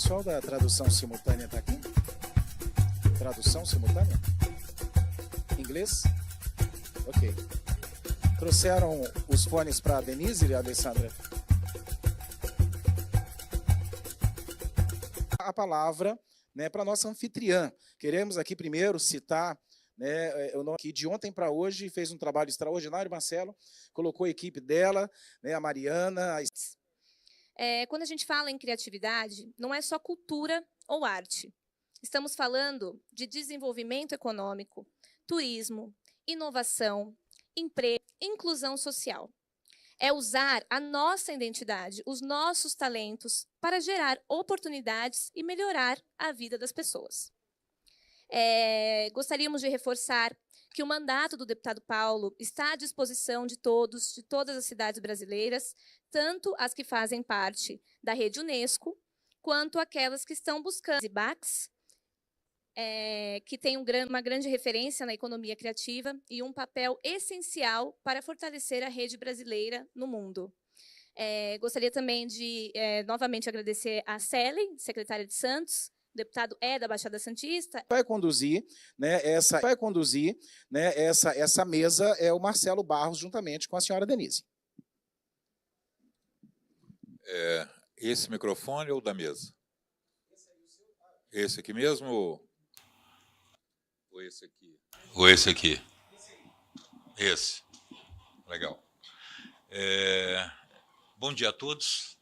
pessoal da tradução simultânea está aqui? Tradução simultânea? Inglês? Ok. Trouxeram os fones para a Denise e a Alessandra? A palavra, né, para a nossa anfitriã. Queremos aqui primeiro citar, né, o nome aqui de ontem para hoje, fez um trabalho extraordinário, Marcelo, colocou a equipe dela, né, a Mariana. Quando a gente fala em criatividade, não é só cultura ou arte. Estamos falando de desenvolvimento econômico, turismo, inovação, emprego, inclusão social. É usar a nossa identidade, os nossos talentos, para gerar oportunidades e melhorar a vida das pessoas. Gostaríamos de reforçar que o mandato do deputado Paulo está à disposição de todos, de todas as cidades brasileiras, tanto as que fazem parte da rede Unesco, quanto aquelas que estão buscando IBACs, que tem uma grande referência na economia criativa e um papel essencial para fortalecer a rede brasileira no mundo. Gostaria também de, novamente, agradecer a Célia, secretária de Santos, o deputado da Baixada Santista. Vai conduzir, né, essa mesa é o Marcelo Barros, juntamente com a senhora Denise. Esse microfone ou da mesa? Esse aqui mesmo? Ou esse aqui? Ou esse aqui? Esse. Legal. Bom dia a todos.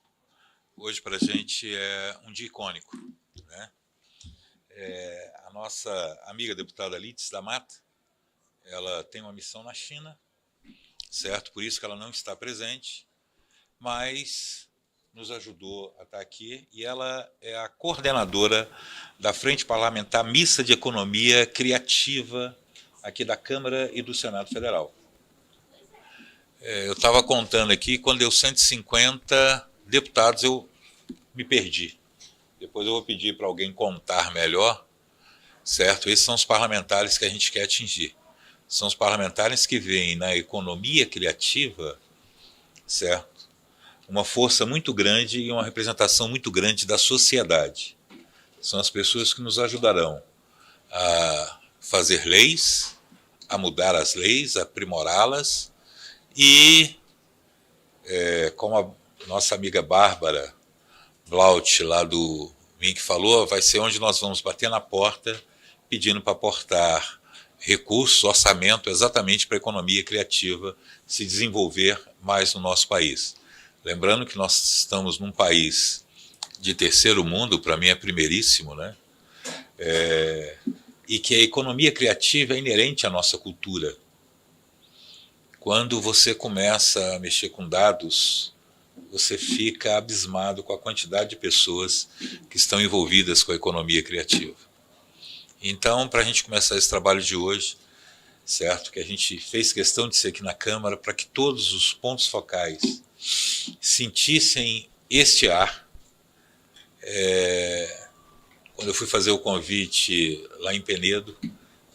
Hoje, para a gente, é um dia icônico, né? A nossa amiga deputada Lídice da Mata, ela tem uma missão na China, certo? Por isso que ela não está presente, mas nos ajudou a estar aqui, e ela é a coordenadora da Frente Parlamentar Mista de Economia Criativa aqui da Câmara e do Senado Federal. Eu estava contando aqui, quando deu 150 deputados, eu me perdi. Depois eu vou pedir para alguém contar melhor, certo? Esses são os parlamentares que a gente quer atingir. São os parlamentares que veem na economia criativa, certo, uma força muito grande e uma representação muito grande da sociedade. São as pessoas que nos ajudarão a fazer leis, a mudar as leis, a aprimorá-las, e, como a nossa amiga Bárbara Blaut, lá do Mink, falou, vai ser onde nós vamos bater na porta pedindo para aportar recursos, orçamento, exatamente para a economia criativa se desenvolver mais no nosso país. Lembrando que nós estamos num país de terceiro mundo, para mim é primeiríssimo, né? E que a economia criativa é inerente à nossa cultura. Quando você começa a mexer com dados, você fica abismado com a quantidade de pessoas que estão envolvidas com a economia criativa. Então, para a gente começar esse trabalho de hoje, certo, que a gente fez questão de ser aqui na Câmara, para que todos os pontos focais sentissem este ar. Quando eu fui fazer o convite lá em Penedo,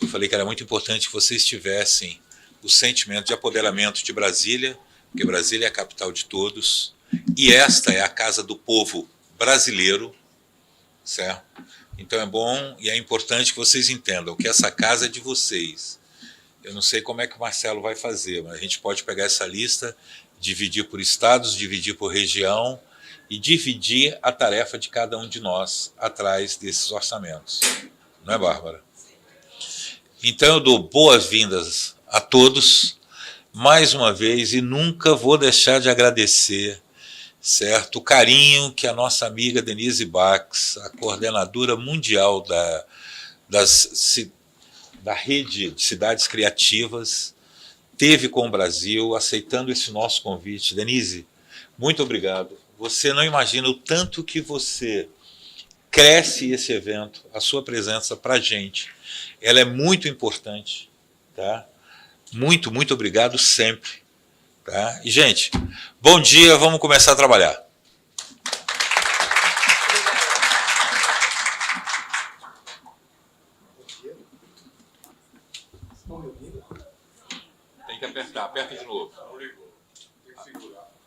eu falei que era muito importante que vocês tivessem o sentimento de apoderamento de Brasília, porque Brasília é a capital de todos, e esta é a casa do povo brasileiro, certo? Então é bom e é importante que vocês entendam que essa casa é de vocês. Eu não sei como é que o Marcelo vai fazer, mas a gente pode pegar essa lista, dividir por estados, dividir por região e dividir a tarefa de cada um de nós atrás desses orçamentos. Não é, Bárbara? Então eu dou boas-vindas a todos, mais uma vez, e nunca vou deixar de agradecer, certo, o carinho que a nossa amiga Denise Bax, a coordenadora mundial da rede de cidades criativas, teve com o Brasil, aceitando esse nosso convite. Denise, muito obrigado. Você não imagina o tanto que você cresce esse evento, a sua presença para a gente. Ela é muito importante, tá? Muito, muito obrigado sempre. Tá? E, gente, bom dia, vamos começar a trabalhar. Tem que apertar, aperta de novo.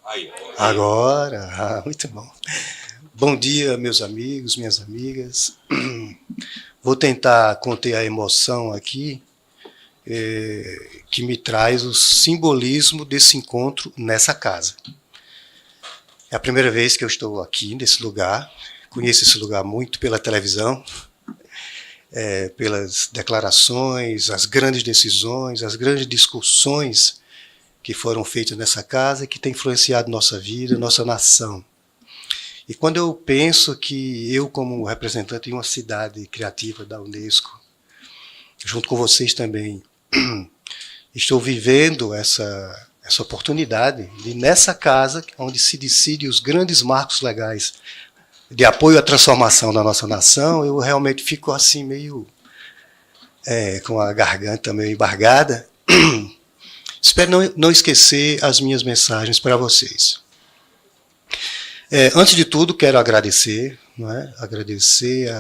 Aí. Agora, muito bom. Bom dia, meus amigos, minhas amigas. Vou tentar conter a emoção aqui, que me traz o simbolismo desse encontro nessa casa. É a primeira vez que eu estou aqui, nesse lugar. Conheço esse lugar muito pela televisão, pelas declarações, as grandes decisões, as grandes discussões que foram feitas nessa casa, que tem influenciado nossa vida, nossa nação. E quando eu penso que eu, como representante de uma cidade criativa da Unesco, junto com vocês também, estou vivendo essa oportunidade de, nessa casa, onde se decide os grandes marcos legais de apoio à transformação da nossa nação, eu realmente fico assim meio com a garganta meio embargada. Espero não esquecer as minhas mensagens para vocês. Antes de tudo, quero agradecer, agradecer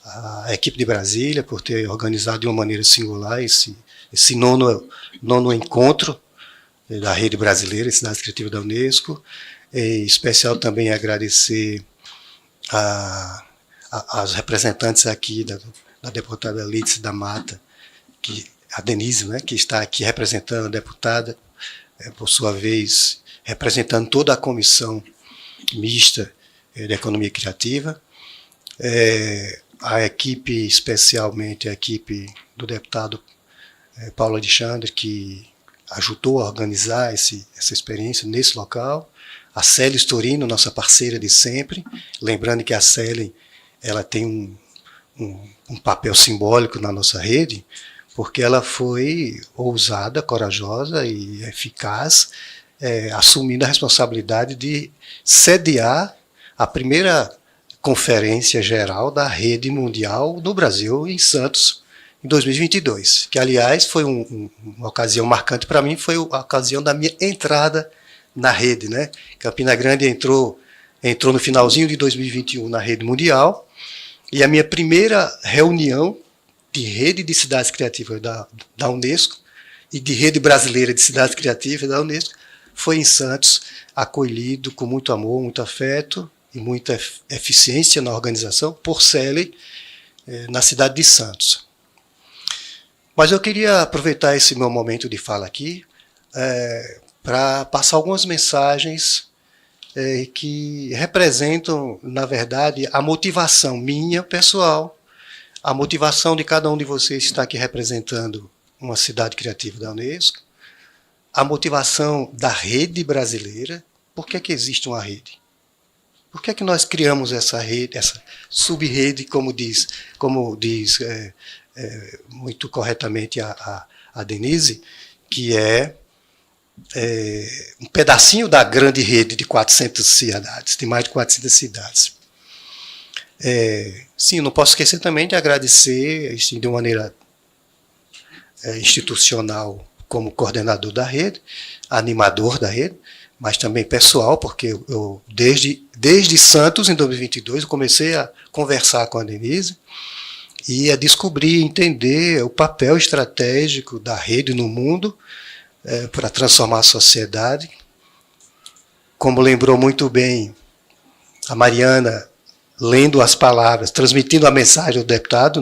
a equipe de Brasília por ter organizado de uma maneira singular esse nono encontro da Rede Brasileira, Cidades Criativas da Unesco. Em especial também agradecer as representantes aqui da deputada Lídice da Mata, a Denise, que está aqui representando a deputada, por sua vez, representando toda a comissão mista de economia criativa, a equipe, especialmente a equipe do deputado Paulo Alexandre, que ajudou a organizar essa experiência nesse local, a Célia Storino, nossa parceira de sempre, lembrando que a Célia ela tem um papel simbólico na nossa rede, porque ela foi ousada, corajosa e eficaz, assumindo a responsabilidade de sediar a primeira conferência geral da rede mundial no Brasil, em Santos, em 2022, que, aliás, foi uma ocasião marcante para mim, foi a ocasião da minha entrada na rede. Campina Grande entrou no finalzinho de 2021 na rede mundial, e a minha primeira reunião de rede de cidades criativas da Unesco e de rede brasileira de cidades criativas da Unesco foi em Santos, acolhido com muito amor, muito afeto e muita eficiência na organização por Célia, na cidade de Santos. Mas eu queria aproveitar esse meu momento de fala aqui para passar algumas mensagens que representam, na verdade, a motivação minha, pessoal, a motivação de cada um de vocês que está aqui representando uma cidade criativa da Unesco, a motivação da rede brasileira. Por que existe uma rede? Por que nós criamos essa rede, essa sub-rede, como diz muito corretamente a Denise, que é um pedacinho da grande rede de 400 cidades, de mais de 400 cidades. Sim, não posso esquecer também de agradecer, assim, de uma maneira institucional, como coordenador da rede, animador da rede, mas também pessoal, porque eu desde Santos, em 2022, eu comecei a conversar com a Denise e a descobrir, entender o papel estratégico da rede no mundo para transformar a sociedade. Como lembrou muito bem a Mariana, lendo as palavras, transmitindo a mensagem ao deputado,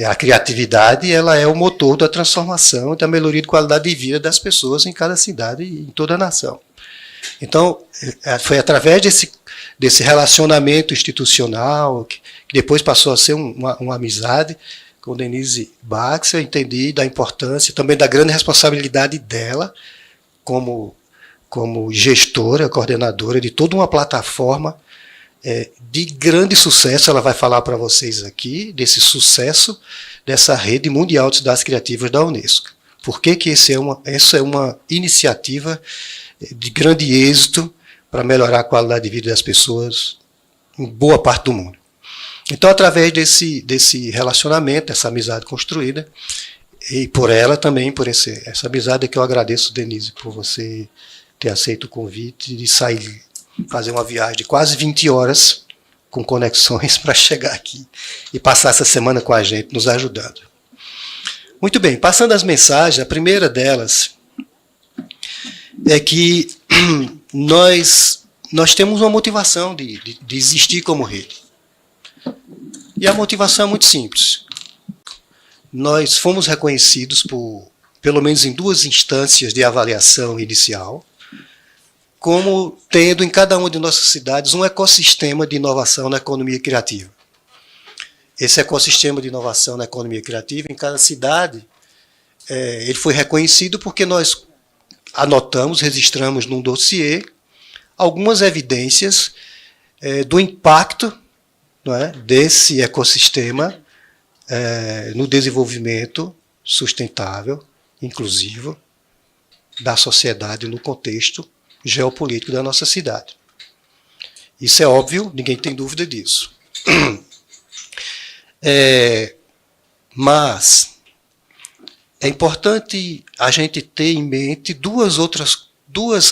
a criatividade ela é o motor da transformação e da melhoria de qualidade de vida das pessoas em cada cidade e em toda a nação. Então, foi através desse relacionamento institucional, que depois passou a ser uma amizade com Denise Bax, eu entendi da importância, também da grande responsabilidade dela como gestora, coordenadora de toda uma plataforma de grande sucesso. Ela vai falar para vocês aqui desse sucesso dessa rede mundial de cidades criativas da Unesco. Por que essa é uma iniciativa de grande êxito para melhorar a qualidade de vida das pessoas em boa parte do mundo. Então, através desse relacionamento, dessa amizade construída, e por ela também, por essa amizade, que eu agradeço, Denise, por você ter aceito o convite de sair, fazer uma viagem de quase 20 horas com conexões para chegar aqui e passar essa semana com a gente, nos ajudando. Muito bem, passando as mensagens, a primeira delas é que nós nós temos uma motivação de existir como rede. E a motivação é muito simples. Nós fomos reconhecidos pelo menos em 2 instâncias de avaliação inicial, como tendo em cada uma de nossas cidades um ecossistema de inovação na economia criativa. Esse ecossistema de inovação na economia criativa, em cada cidade, ele foi reconhecido porque nós anotamos, registramos num dossiê algumas evidências do impacto, não é, desse ecossistema no desenvolvimento sustentável, inclusivo, da sociedade no contexto geopolítico da nossa cidade. Isso é óbvio, ninguém tem dúvida disso. Mas é importante a gente ter em mente duas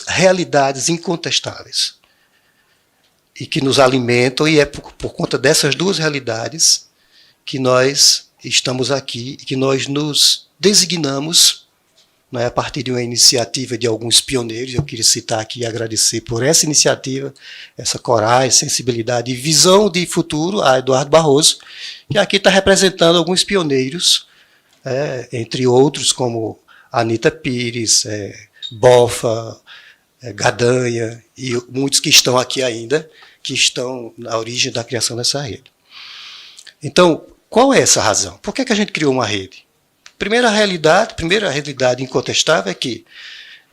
realidades incontestáveis e que nos alimentam, e é por conta dessas 2 realidades que nós estamos aqui e que nós nos designamos, não é, a partir de uma iniciativa de alguns pioneiros. Eu queria citar aqui e agradecer por essa iniciativa, essa coragem, sensibilidade e visão de futuro a Eduardo Barroso, que aqui está representando alguns pioneiros, entre outros como Anita Pires, Bofa, Gadanha e muitos que estão aqui ainda, que estão na origem da criação dessa rede. Então, qual é essa razão? Por que a gente criou uma rede? Primeira realidade incontestável é que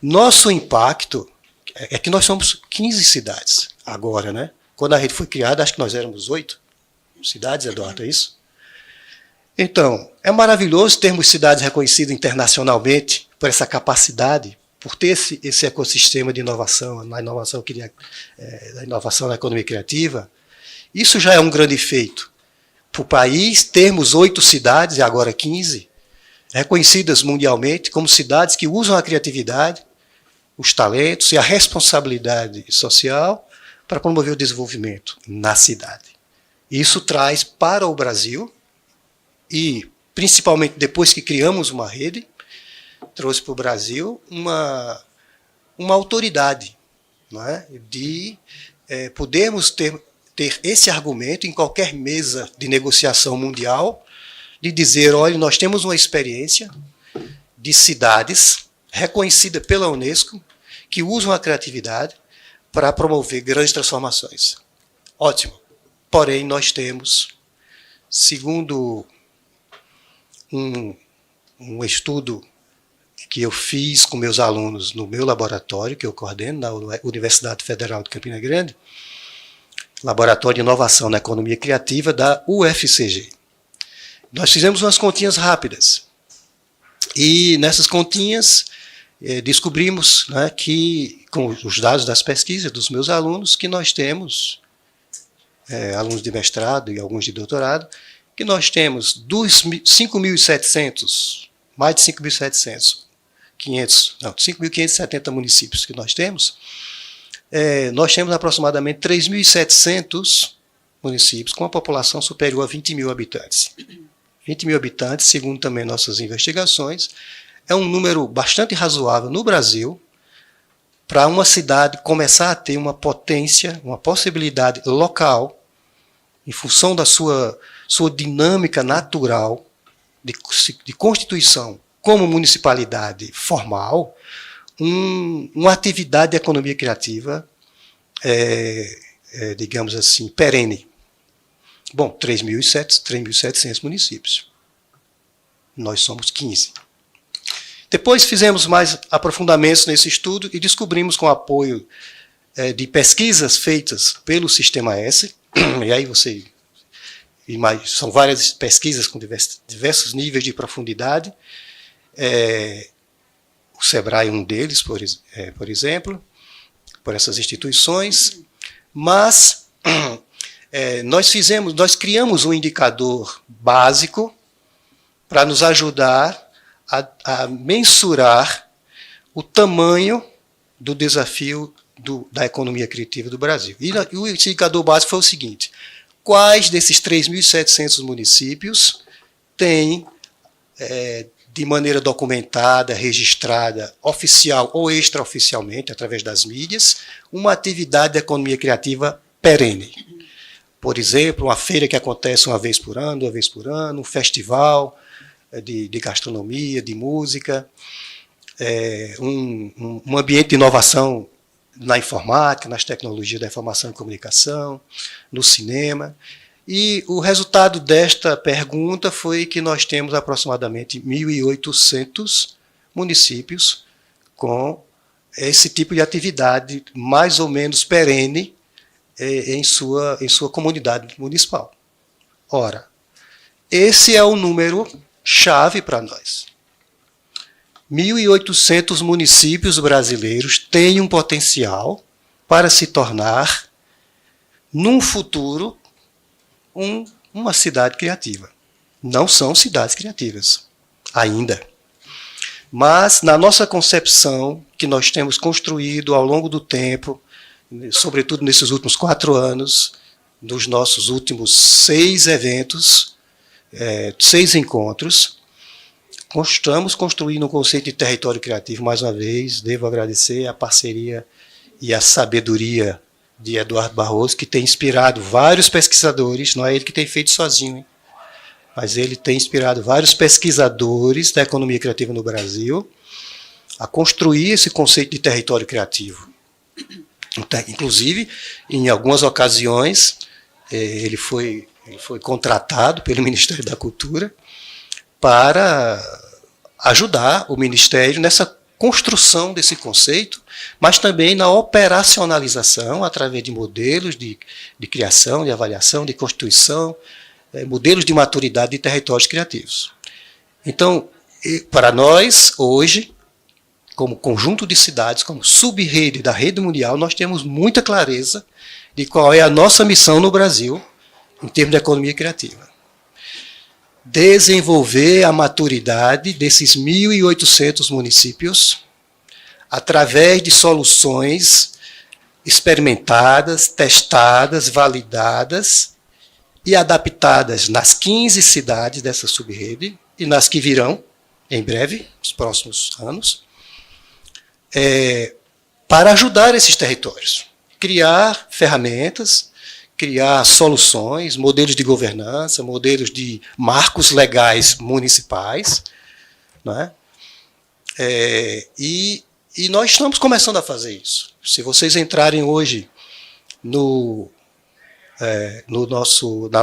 nosso impacto é que nós somos 15 cidades agora, né? Quando a rede foi criada, acho que nós éramos 8 cidades, Eduardo, é isso? Então, é maravilhoso termos cidades reconhecidas internacionalmente por essa capacidade, por ter esse ecossistema de inovação, da inovação na economia criativa. Isso já é um grande feito. Para o país, termos 8 cidades, e agora 15, reconhecidas mundialmente como cidades que usam a criatividade, os talentos e a responsabilidade social para promover o desenvolvimento na cidade. Isso traz para o Brasil, e principalmente depois que criamos uma rede, trouxe para o Brasil uma autoridade, não é? De podermos ter esse argumento em qualquer mesa de negociação mundial, de dizer, olha, nós temos uma experiência de cidades reconhecida pela Unesco que usam a criatividade para promover grandes transformações. Ótimo. Porém, nós temos, segundo um estudo que eu fiz com meus alunos no meu laboratório, que eu coordeno na Universidade Federal de Campina Grande, Laboratório de Inovação na Economia Criativa da UFCG. Nós fizemos umas continhas rápidas. E nessas continhas descobrimos, né, que, com os dados das pesquisas dos meus alunos, que nós temos, alunos de mestrado e alguns de doutorado, que nós temos 5.700, mais de 5.570 municípios que nós temos aproximadamente 3.700 municípios com uma população superior a 20 mil habitantes. 20 mil habitantes, segundo também nossas investigações, é um número bastante razoável no Brasil para uma cidade começar a ter uma potência, uma possibilidade local, em função da sua dinâmica natural de constituição como municipalidade formal, uma atividade de economia criativa, digamos assim, perene. Bom, 3.700 municípios. Nós somos 15. Depois fizemos mais aprofundamentos nesse estudo e descobrimos, com o apoio de pesquisas feitas pelo Sistema S, e aí você são várias pesquisas com diversos níveis de profundidade, o SEBRAE é um deles, por exemplo, por essas instituições, mas nós criamos um indicador básico para nos ajudar a mensurar o tamanho do desafio da economia criativa do Brasil. E o indicador básico foi o seguinte: quais desses 3.700 municípios têm de maneira documentada, registrada, oficial ou extraoficialmente, através das mídias, uma atividade de economia criativa perene. Por exemplo, uma feira que acontece uma vez por ano, 2 vezes por ano, um festival de gastronomia, de música, um ambiente de inovação na informática, nas tecnologias da informação e comunicação, no cinema. E o resultado desta pergunta foi que nós temos aproximadamente 1.800 municípios com esse tipo de atividade mais ou menos perene em sua comunidade municipal. Ora, esse é o número chave para nós. 1.800 municípios brasileiros têm um potencial para se tornar, num futuro, uma cidade criativa. Não são cidades criativas, ainda. Mas, na nossa concepção, que nós temos construído ao longo do tempo, sobretudo nesses últimos 4 anos, nos nossos últimos 6 eventos, 6 encontros, estamos construindo um conceito de território criativo. Mais uma vez, devo agradecer a parceria e a sabedoria de Eduardo Barroso, que tem inspirado vários pesquisadores, não é ele que tem feito sozinho, hein? Mas ele tem inspirado vários pesquisadores da economia criativa no Brasil a construir esse conceito de território criativo. Inclusive, em algumas ocasiões, ele foi contratado pelo Ministério da Cultura para ajudar o Ministério nessa construção desse conceito, mas também na operacionalização através de modelos de criação, de avaliação, de constituição, modelos de maturidade de territórios criativos. Então, para nós, hoje, como conjunto de cidades, como sub-rede da rede mundial, nós temos muita clareza de qual é a nossa missão no Brasil em termos de economia criativa. Desenvolver a maturidade desses 1.800 municípios através de soluções experimentadas, testadas, validadas e adaptadas nas 15 cidades dessa sub-rede e nas que virão em breve, nos próximos anos, para ajudar esses territórios, criar ferramentas, criar soluções, modelos de governança, modelos de marcos legais municipais, não é? E nós estamos começando a fazer isso. Se vocês entrarem hoje na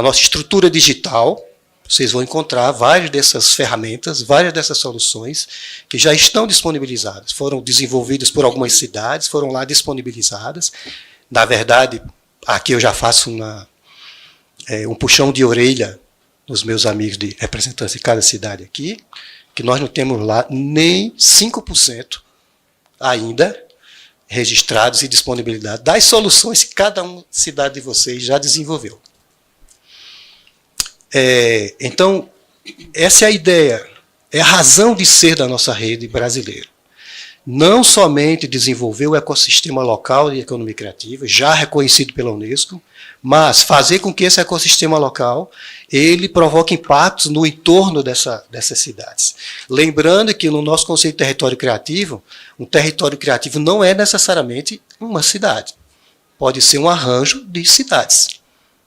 nossa estrutura digital, vocês vão encontrar várias dessas ferramentas, várias dessas soluções que já estão disponibilizadas. Foram desenvolvidas por algumas cidades, foram lá disponibilizadas. Na verdade, aqui eu já faço um puxão de orelha nos meus amigos de representantes de cada cidade aqui, que nós não temos lá nem 5% ainda registrados e disponibilidade das soluções que cada cidade de vocês já desenvolveu. Então, essa é a ideia, é a razão de ser da nossa rede brasileira. Não somente desenvolver o ecossistema local de economia criativa, já reconhecido pela Unesco, mas fazer com que esse ecossistema local ele provoque impactos no entorno dessas cidades. Lembrando que no nosso conceito de território criativo, um território criativo não é necessariamente uma cidade. Pode ser um arranjo de cidades.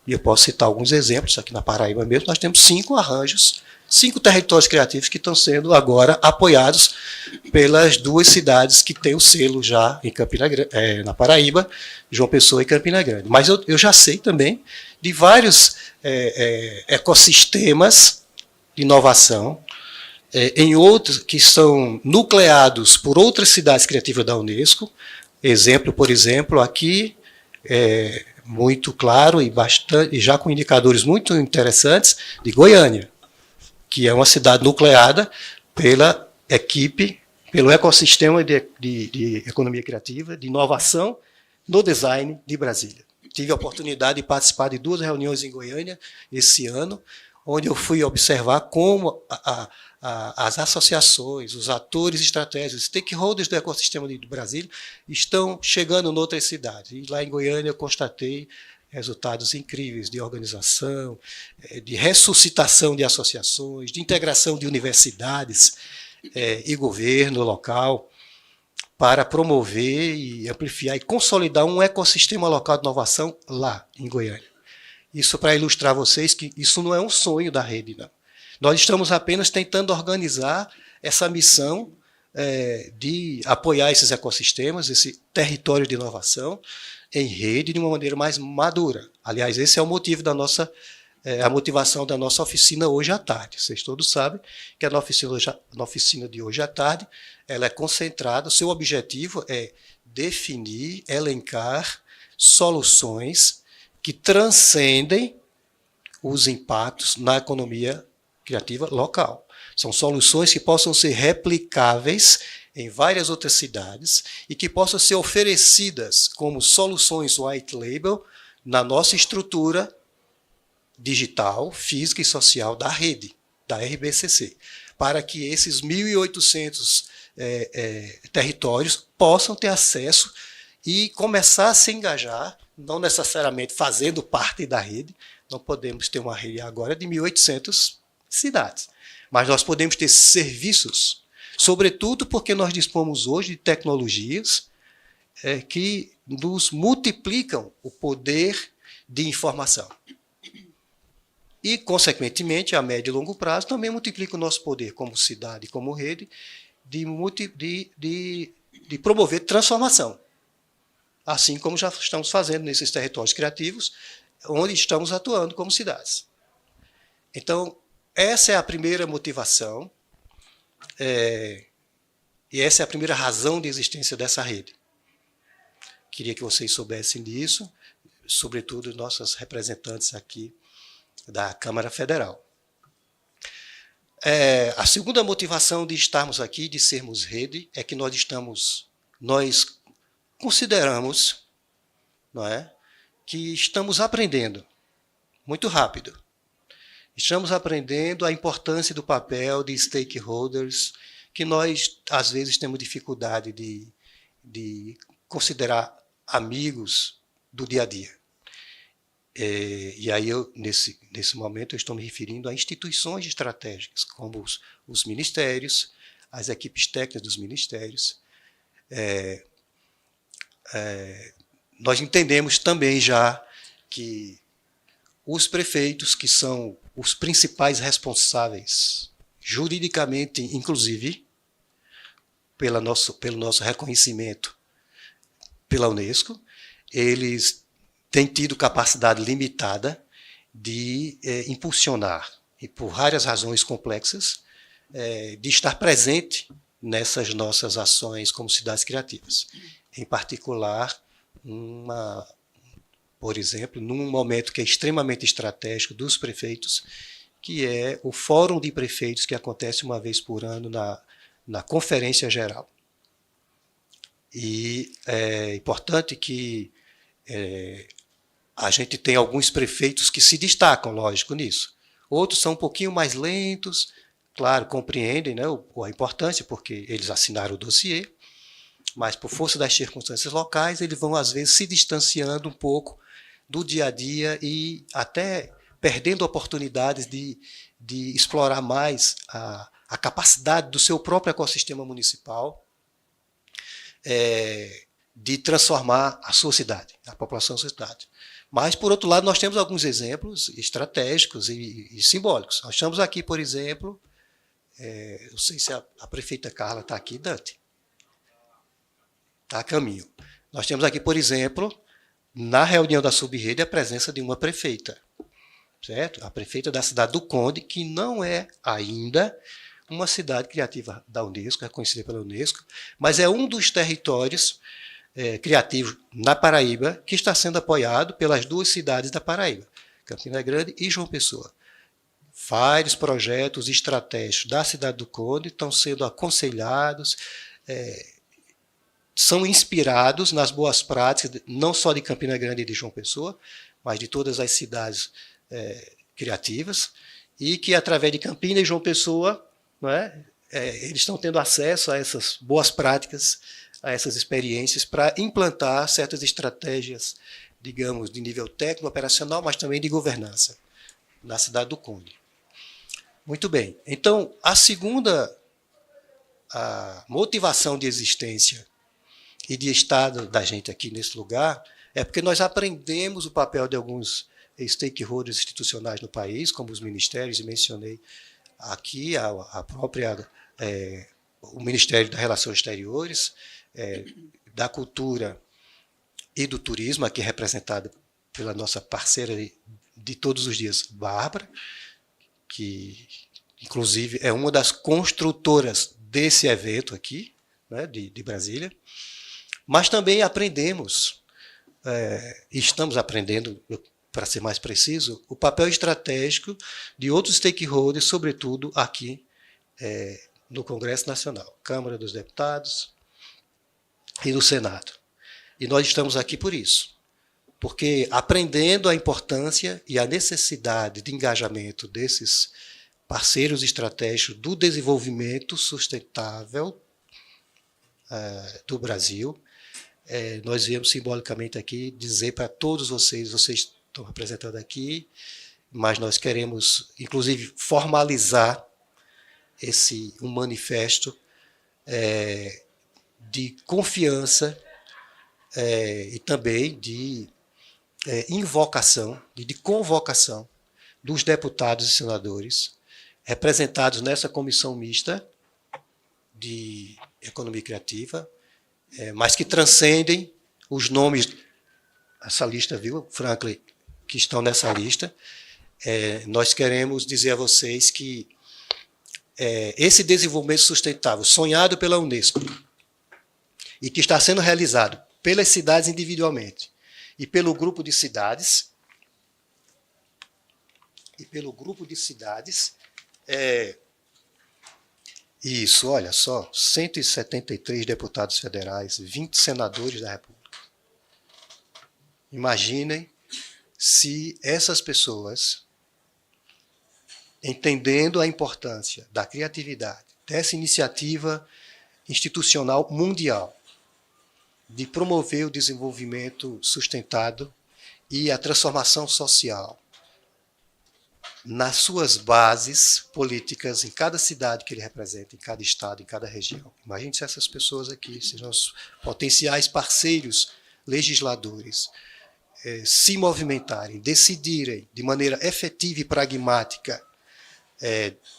E eu posso citar alguns exemplos. Aqui na Paraíba mesmo, nós temos 5 arranjos, 5 territórios criativos que estão sendo agora apoiados pelas 2 cidades que têm o selo já em na Paraíba, João Pessoa e Campina Grande. Mas eu já sei também de vários ecossistemas de inovação, em outros que são nucleados por outras cidades criativas da Unesco. Exemplo, por exemplo, aqui, muito claro e já com indicadores muito interessantes, de Goiânia, que é uma cidade nucleada pela equipe, pelo ecossistema de economia criativa, de inovação no design de Brasília. Tive a oportunidade de participar de 2 reuniões em Goiânia esse ano, onde eu fui observar como as associações, os atores estratégicos, os stakeholders do ecossistema de Brasília estão chegando em outras cidades. E lá em Goiânia eu constatei resultados incríveis de organização, de ressuscitação de associações, de integração de universidades e governo local, para promover e amplificar e consolidar um ecossistema local de inovação lá em Goiânia. Isso para ilustrar a vocês que isso não é um sonho da rede, não. Nós estamos apenas tentando organizar essa missão de apoiar esses ecossistemas, esse território de inovação em rede de uma maneira mais madura. Aliás, esse é o motivo da nossa, a motivação da nossa oficina hoje à tarde. Vocês todos sabem que na oficina de hoje à tarde ela é concentrada, o seu objetivo é definir, elencar soluções que transcendem os impactos na economia criativa local. São soluções que possam ser replicáveis em várias outras cidades e que possam ser oferecidas como soluções white label na nossa estrutura digital, física e social da rede, da RBCC, para que esses 1.800 territórios possam ter acesso e começar a se engajar, não necessariamente fazendo parte da rede. Não podemos ter uma rede agora de 1.800 cidades, mas nós podemos ter serviços, sobretudo porque nós dispomos hoje de tecnologias que nos multiplicam o poder de informação. E, consequentemente, a médio e longo prazo, também multiplica o nosso poder como cidade, como rede, de promover transformação. Assim como já estamos fazendo nesses territórios criativos, onde estamos atuando como cidades. Então, essa é a primeira motivação, e essa é a primeira razão de existência dessa rede. Queria que vocês soubessem disso, sobretudo nossas representantes aqui da Câmara Federal. A segunda motivação de estarmos aqui, de sermos rede, é que nós consideramos, não é, que estamos aprendendo muito rápido. Estamos aprendendo a importância do papel de stakeholders, que nós, às vezes, temos dificuldade de considerar amigos do dia a dia. E aí, nesse momento, eu estou me referindo a instituições estratégicas, como os ministérios, as equipes técnicas dos ministérios. Nós entendemos também já que os prefeitos, que são os principais responsáveis, juridicamente, inclusive, pelo nosso reconhecimento pela Unesco, eles têm tido capacidade limitada de impulsionar, e por várias razões complexas, de estar presente nessas nossas ações como cidades criativas. Em particular, por exemplo, num momento que é extremamente estratégico dos prefeitos, que é o Fórum de Prefeitos, que acontece uma vez por ano na Conferência Geral. E é importante que a gente tenha alguns prefeitos que se destacam, lógico, nisso. Outros são um pouquinho mais lentos, claro, compreendem, né, a importância, porque eles assinaram o dossiê, mas por força das circunstâncias locais, eles vão, às vezes, se distanciando um pouco do dia a dia e até perdendo oportunidades de explorar mais a capacidade do seu próprio ecossistema municipal de transformar a sua cidade, a população da sua cidade. Mas, por outro lado, nós temos alguns exemplos estratégicos e simbólicos. Nós estamos aqui, por exemplo, não sei se a prefeita Carla está aqui, Dante. Está a caminho. Nós temos aqui, por exemplo, na reunião da subrede, a presença de uma prefeita, certo? A prefeita da cidade do Conde, que não é ainda uma cidade criativa da Unesco, reconhecida pela Unesco, mas é um dos territórios criativos na Paraíba que está sendo apoiado pelas duas cidades da Paraíba, Campina Grande e João Pessoa. Vários projetos estratégicos da cidade do Conde estão sendo aconselhados, são inspirados nas boas práticas, não só de Campina Grande e de João Pessoa, mas de todas as cidades criativas, e que, através de Campina e João Pessoa, não é, eles estão tendo acesso a essas boas práticas, a essas experiências, para implantar certas estratégias digamos, de nível técnico, operacional, mas também de governança, na cidade do Conde. Muito bem. Então, a segunda motivação de existência e de estado da gente aqui nesse lugar é porque nós aprendemos o papel de alguns stakeholders institucionais no país, como os ministérios, e mencionei aqui o Ministério das Relações Exteriores, da Cultura e do Turismo, aqui representada pela nossa parceira de todos os dias, Bárbara, que, inclusive, é uma das construtoras desse evento aqui, né, de Brasília. Mas também aprendemos, estamos aprendendo, para ser mais preciso, o papel estratégico de outros stakeholders, sobretudo aqui no Congresso Nacional, Câmara dos Deputados e no Senado. E nós estamos aqui por isso, porque aprendendo a importância e a necessidade de engajamento desses parceiros estratégicos do desenvolvimento sustentável do Brasil, nós viemos simbolicamente aqui dizer para todos vocês estão representando aqui, mas nós queremos, inclusive, formalizar um manifesto de confiança e também de invocação, de convocação dos deputados e senadores representados nessa comissão mista de economia criativa, mas que transcendem os nomes, essa lista, viu, Franklin, que estão nessa lista. Nós queremos dizer a vocês que esse desenvolvimento sustentável, sonhado pela Unesco, e que está sendo realizado pelas cidades individualmente, e pelo grupo de cidades, isso, olha só, 173 deputados federais, 20 senadores da República. Imaginem se essas pessoas, entendendo a importância da criatividade, dessa iniciativa institucional mundial, de promover o desenvolvimento sustentado e a transformação social, nas suas bases políticas, em cada cidade que ele representa, em cada estado, em cada região. Imagine se essas pessoas aqui, se nossos potenciais parceiros legisladores, se movimentarem, decidirem de maneira efetiva e pragmática,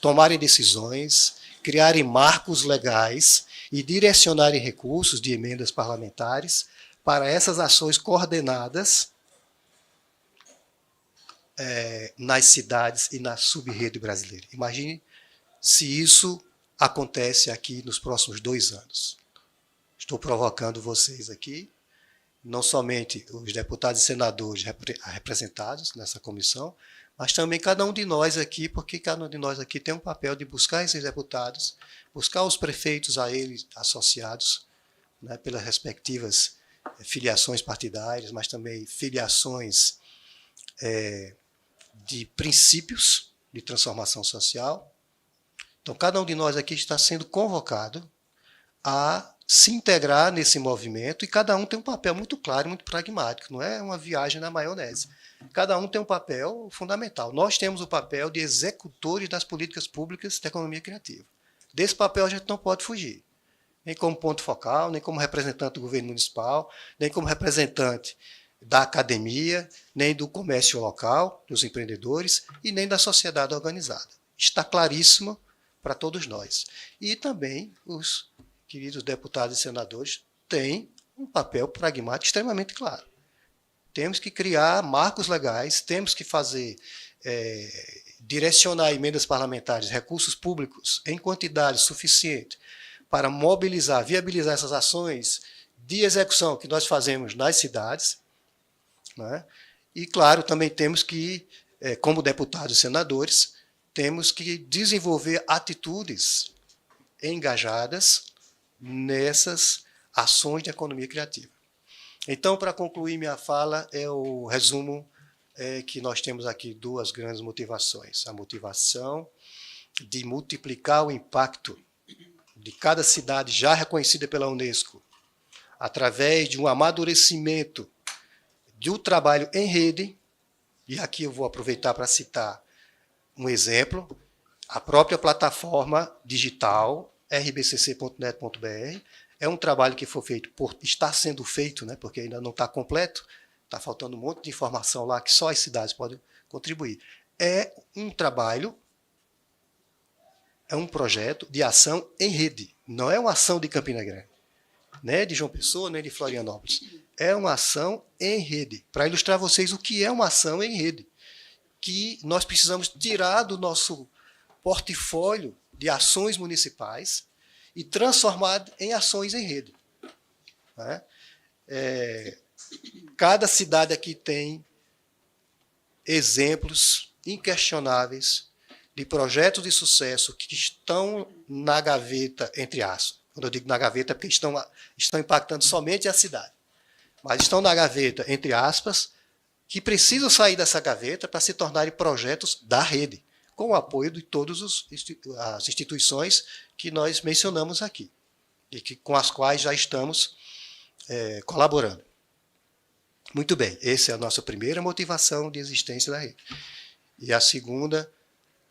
tomarem decisões, criarem marcos legais e direcionarem recursos de emendas parlamentares para essas ações coordenadas nas cidades e na sub-rede brasileira. Imagine se isso acontece aqui nos próximos 2 anos. Estou provocando vocês aqui, não somente os deputados e senadores representados nessa comissão, mas também cada um de nós aqui, porque cada um de nós aqui tem um papel de buscar esses deputados, buscar os prefeitos a eles associados, né, pelas respectivas filiações partidárias, mas também filiações de princípios de transformação social. Então, cada um de nós aqui está sendo convocado a se integrar nesse movimento, e cada um tem um papel muito claro, muito pragmático, não é uma viagem na maionese. Cada um tem um papel fundamental. Nós temos o papel de executores das políticas públicas da economia criativa. Desse papel a gente não pode fugir, nem como ponto focal, nem como representante do governo municipal, nem como representante da academia, nem do comércio local, dos empreendedores, e nem da sociedade organizada. Está claríssimo para todos nós. E também os queridos deputados e senadores têm um papel pragmático extremamente claro. Temos que criar marcos legais, temos que direcionar emendas parlamentares, recursos públicos em quantidade suficiente para mobilizar, viabilizar essas ações de execução que nós fazemos nas cidades, né? E, claro, também temos que, como deputados e senadores, temos que desenvolver atitudes engajadas nessas ações de economia criativa. Então, para concluir minha fala, o resumo que nós temos aqui 2 grandes motivações. A motivação de multiplicar o impacto de cada cidade já reconhecida pela Unesco, através de um amadurecimento do trabalho em rede, e aqui eu vou aproveitar para citar um exemplo, a própria plataforma digital rbcc.net.br é um trabalho que foi feito, está sendo feito, né, porque ainda não está completo, está faltando um monte de informação lá que só as cidades podem contribuir. É um trabalho, é um projeto de ação em rede, não é uma ação de Campina Grande, nem de João Pessoa, nem de Florianópolis. É uma ação em rede, para ilustrar a vocês o que é uma ação em rede, que nós precisamos tirar do nosso portfólio de ações municipais e transformar em ações em rede. Né? Cada cidade aqui tem exemplos inquestionáveis de projetos de sucesso que estão na gaveta, entre aspas. Quando eu digo na gaveta, é porque estão impactando somente a cidade. Mas estão na gaveta, entre aspas, que precisam sair dessa gaveta para se tornarem projetos da rede, com o apoio de todas as instituições que nós mencionamos aqui, e com as quais já estamos colaborando. Muito bem, essa é a nossa primeira motivação de existência da rede. E a segunda,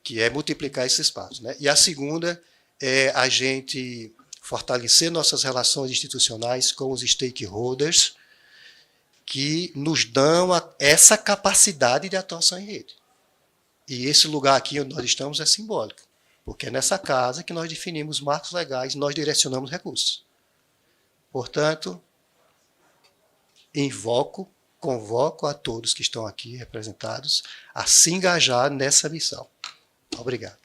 que é multiplicar esse espaço. Né? E a segunda é a gente fortalecer nossas relações institucionais com os stakeholders, que nos dão essa capacidade de atuação em rede. E esse lugar aqui onde nós estamos é simbólico, porque é nessa casa que nós definimos marcos legais, nós direcionamos recursos. Portanto, convoco a todos que estão aqui representados a se engajar nessa missão. Obrigado.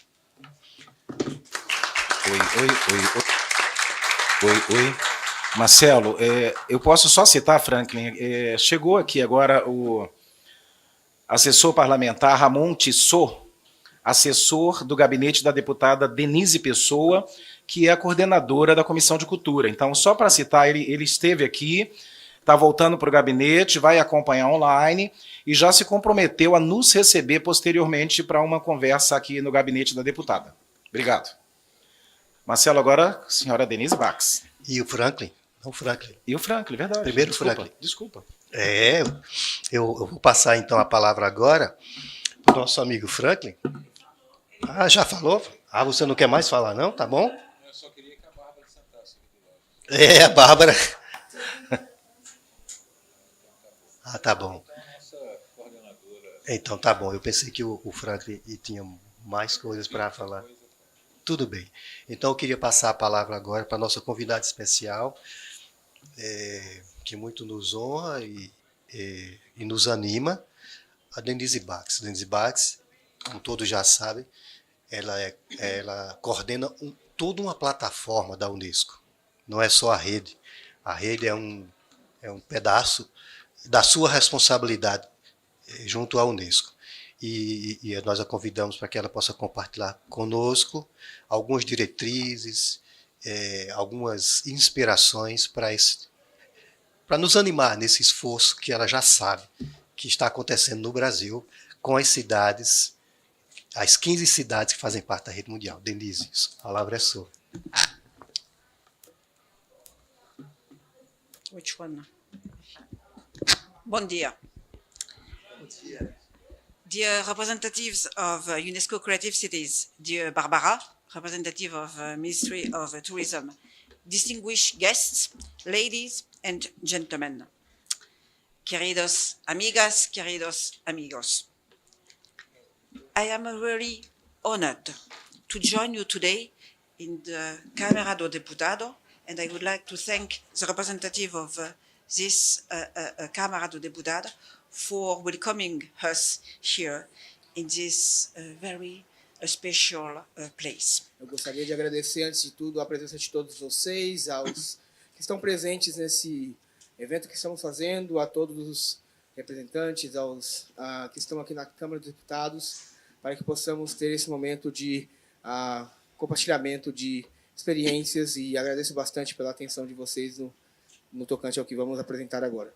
Oi. Marcelo, eu posso só citar, Franklin, chegou aqui agora o assessor parlamentar Ramon Tissot, assessor do gabinete da deputada Denise Pessoa, que é a coordenadora da Comissão de Cultura. Então, só para citar, ele esteve aqui, está voltando para o gabinete, vai acompanhar online e já se comprometeu a nos receber posteriormente para uma conversa aqui no gabinete da deputada. Obrigado. Marcelo, agora a senhora Denise Bax. E o Franklin? Não, o Franklin. E o Franklin, verdade. Primeiro Franklin. Desculpa. Eu vou passar então a palavra agora para o nosso amigo Franklin. Ah, já falou? Ah, você não quer mais falar, não? Tá bom? Eu só queria que a Bárbara sentasse aqui do lado. A Bárbara. Ah, tá bom. Então tá bom. Eu pensei que o Franklin tinha mais coisas para falar. Tudo bem. Então eu queria passar a palavra agora para a nossa convidada especial, que muito nos honra e nos anima, a Denise Bax. Denise Bax, como todos já sabem, ela coordena toda uma plataforma da Unesco. Não é só a rede. A rede é um pedaço da sua responsabilidade junto à Unesco. E nós a convidamos para que ela possa compartilhar conosco algumas diretrizes, algumas inspirações para nos animar nesse esforço que ela já sabe que está acontecendo no Brasil com as cidades, as 15 cidades que fazem parte da rede mundial. Denise, a palavra é sua. Which one? Bom dia. Bom dia. Dear representatives of UNESCO Creative Cities, dear Barbara, representative of Ministry of Tourism, distinguished guests, ladies and gentlemen, queridos amigas, queridos amigos, I am really honored to join you today in the Cámara do Deputado, and I would like to thank the representative of this Cámara do Deputado for welcoming us here in this very special place. Eu gostaria de agradecer, antes de tudo, a presença de todos vocês, aos que estão presentes nesse evento que estamos fazendo, a todos os representantes, aos que estão aqui na Câmara dos Deputados, para que possamos ter esse momento de compartilhamento de experiências, e agradeço bastante pela atenção de vocês no tocante ao que vamos apresentar agora.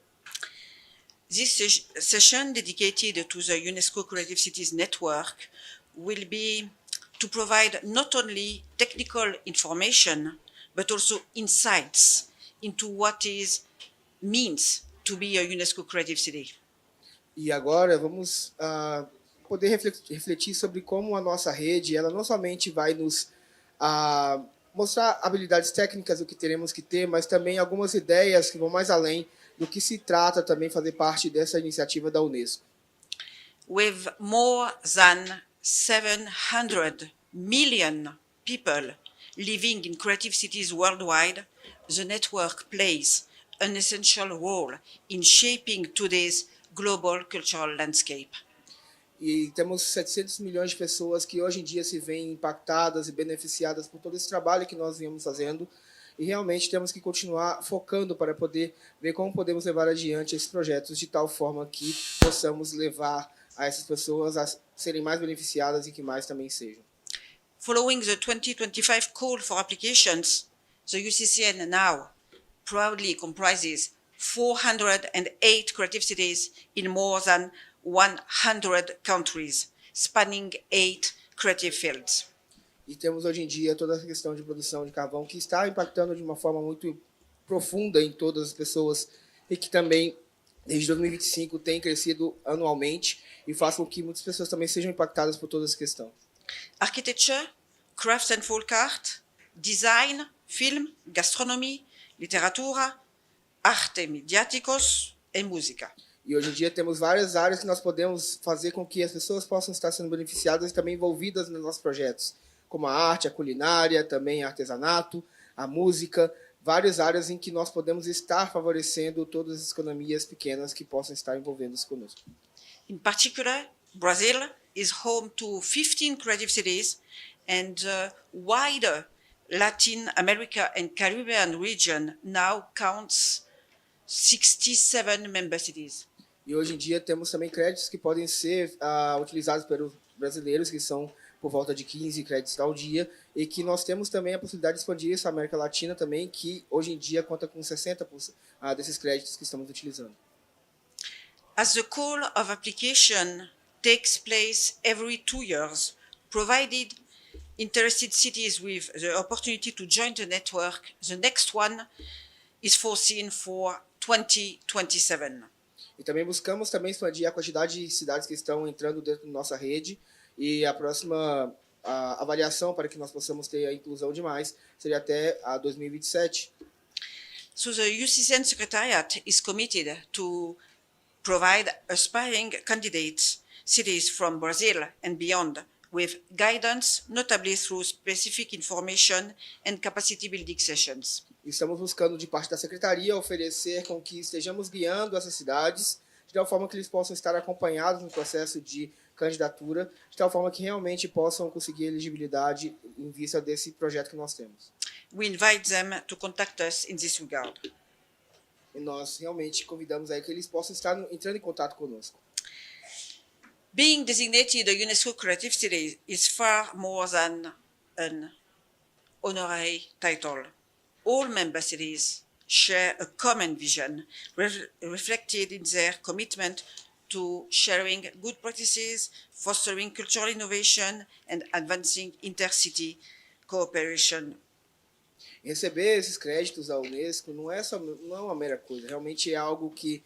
This session dedicated to the UNESCO Creative Cities Network will be to provide not only technical information, but also insights into what it means to be a UNESCO Creative City. E agora vamos poder refletir sobre como a nossa rede, ela não somente vai nos mostrar habilidades técnicas do que teremos que ter, mas também algumas ideias que vão mais além do que se trata também fazer parte dessa iniciativa da Unesco. With more than 700 million people living in creative cities worldwide, the network plays an essential role in shaping today's global cultural landscape. E temos 700 milhões de pessoas que hoje em dia se veem impactadas e beneficiadas por todo esse trabalho que nós viemos fazendo. E realmente temos que continuar focando para poder ver como podemos levar adiante esses projetos de tal forma que possamos levar a essas pessoas a serem mais beneficiadas e que mais também sejam. Following the 2025 call for applications, the UCCN now proudly comprises 408 creative cities in more than 100 countries, spanning 8 creative fields. E temos hoje em dia toda essa questão de produção de carvão que está impactando de uma forma muito profunda em todas as pessoas e que também, desde 2025, tem crescido anualmente e faz com que muitas pessoas também sejam impactadas por toda essa questão. Architecture, crafts and folk art, design, film, gastronomia, literatura, arte mediáticos e música. E hoje em dia temos várias áreas que nós podemos fazer com que as pessoas possam estar sendo beneficiadas e também envolvidas nos nossos projetos, como a arte, a culinária, também artesanato, a música, várias áreas em que nós podemos estar favorecendo todas as economias pequenas que possam estar envolvendo-se conosco. In particular, Brazil is home to 15 creative cities, and the wider Latin America and Caribbean region now counts 67 member cities. E hoje em dia temos também créditos que podem ser utilizados pelos brasileiros, que são por volta de 15 créditos ao dia, e que nós temos também a possibilidade de expandir isso à América Latina também, que hoje em dia conta com 60% desses créditos que estamos utilizando. As the call of application takes place every 2 years, provided interested cities with the opportunity to join the network, the next one is foreseen for 2027. E também buscamos também expandir a quantidade de cidades que estão entrando dentro da nossa rede, e a próxima avaliação para que nós possamos ter a inclusão de mais seria até a 2027. So the UCCN Secretariat is committed to provide aspiring candidates cities from Brazil and beyond with guidance, notably through specific information and capacity building sessions. Estamos buscando de parte da Secretaria oferecer com que estejamos guiando essas cidades de tal forma que eles possam estar acompanhados no processo de candidatura, de tal forma que realmente possam conseguir elegibilidade em vista desse projeto que nós temos. We invite them to contact us in this regard. E nós realmente convidamos aí que eles possam estar entrando em contato conosco. Being designated a UNESCO Creative City is far more than an honorary title. All member cities share a common vision reflected in their commitment to sharing good practices, fostering cultural innovation, and advancing intercity cooperation. Receber esses créditos da Unesco não é uma mera coisa, realmente é algo que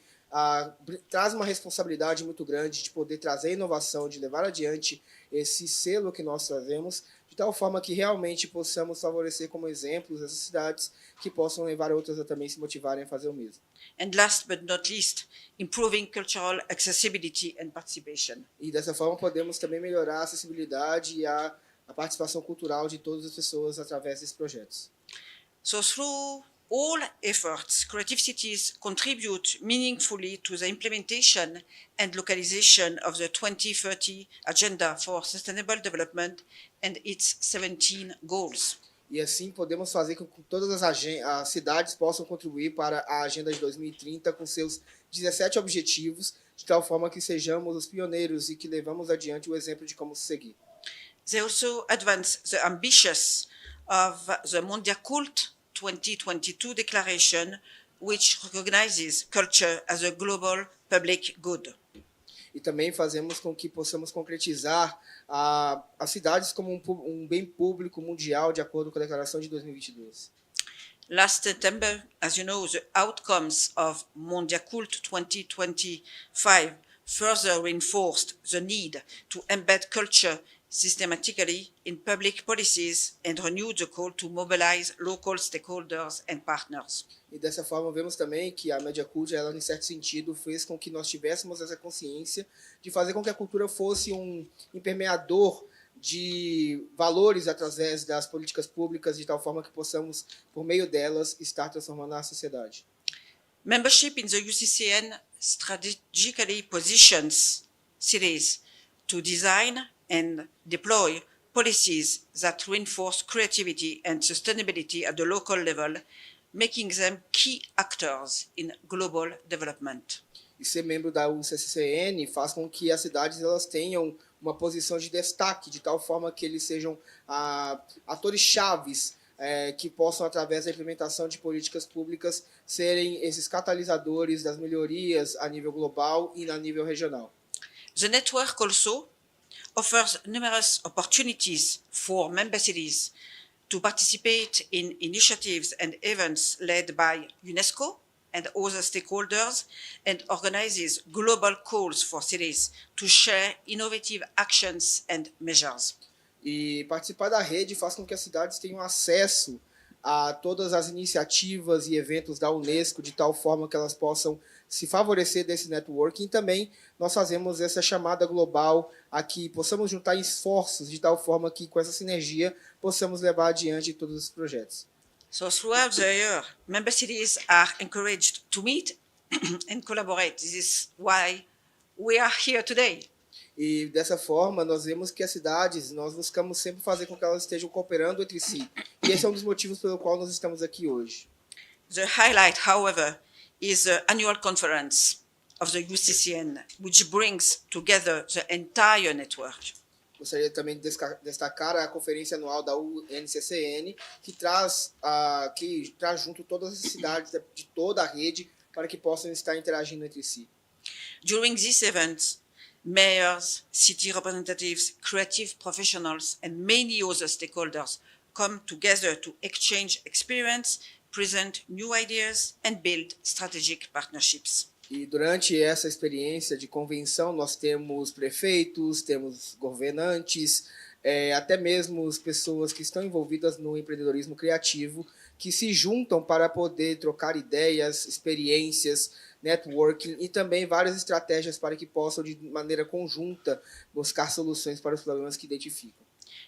traz uma responsabilidade muito grande de poder trazer inovação, de levar adiante esse selo que nós trazemos, de tal forma que realmente possamos favorecer como exemplos essas cidades que possam levar outras a também se motivarem a fazer o mesmo. And last but not least, improving cultural accessibility and participation. E dessa forma podemos também melhorar a acessibilidade e a participação cultural de todas as pessoas através desses projetos. So through all efforts, creative cities contribute meaningfully to the implementation and localization of the 2030 Agenda for Sustainable Development and its 17 goals. E assim podemos fazer com que todas as cidades possam contribuir para a Agenda de 2030 com seus 17 objetivos, de tal forma que sejamos os pioneiros e que levamos adiante o exemplo de como seguir. They also advance the ambitions of the Mondiacult 2022 Declaration, which recognizes culture as a global public good. E também fazemos com que possamos concretizar as cidades como um bem público mundial, de acordo com a Declaração de 2022. Last September, as you know, the outcomes of Mondiacult 2025 further reinforced the need to embed culture systematically in public policies and renewed the call to mobilize local stakeholders and partners. E dessa forma vemos também que a Media Cult, ela em certo sentido fez com que nós tivéssemos essa consciência de fazer com que a cultura fosse um impermeador de valores através das políticas públicas, de tal forma que possamos, por meio delas, estar transformando a sociedade. Membership in the UCCN strategically positions cities to design and deploy policies that reinforce creativity and sustainability at the local level, making them key actors in global development. E ser membro da UCCN faz com que as cidades elas tenham uma posição de destaque, de tal forma que eles sejam atores chaves que possam, através da implementação de políticas públicas, serem esses catalisadores das melhorias a nível global e a nível regional. The network also offers numerous opportunities for member cities to participate in initiatives and events led by UNESCO and other stakeholders, and organizes global calls for cities to share innovative actions and measures. E participar da rede faz com que as cidades tenham acesso a todas as iniciativas e eventos da UNESCO, de tal forma que elas possam se favorecer desse networking. E também nós fazemos essa chamada global a que possamos juntar esforços, de tal forma que com essa sinergia possamos levar adiante todos os projetos. So throughout the year, member cities are encouraged to meet and collaborate. This is why we are here today. E dessa forma, nós vemos que as cidades, nós buscamos sempre fazer com que elas estejam cooperando entre si. E esse é um dos motivos pelo qual nós estamos aqui hoje. The highlight, however, is the annual conference of the UCCN, which brings together the entire network. Gostaria também de destacar a conferência anual da UNCCN, que traz junto todas as cidades de toda a rede para que possam estar interagindo entre si. During these events, mayors, city representatives, creative professionals, and many other stakeholders come together to exchange experience, present new ideas, and build strategic partnerships. E durante essa experiência de convenção, nós temos prefeitos, temos governantes, até mesmo as pessoas que estão envolvidas no empreendedorismo criativo, que se juntam para poder trocar ideias, experiências, networking e também várias estratégias para que possam, de maneira conjunta, buscar soluções para os problemas que identificam.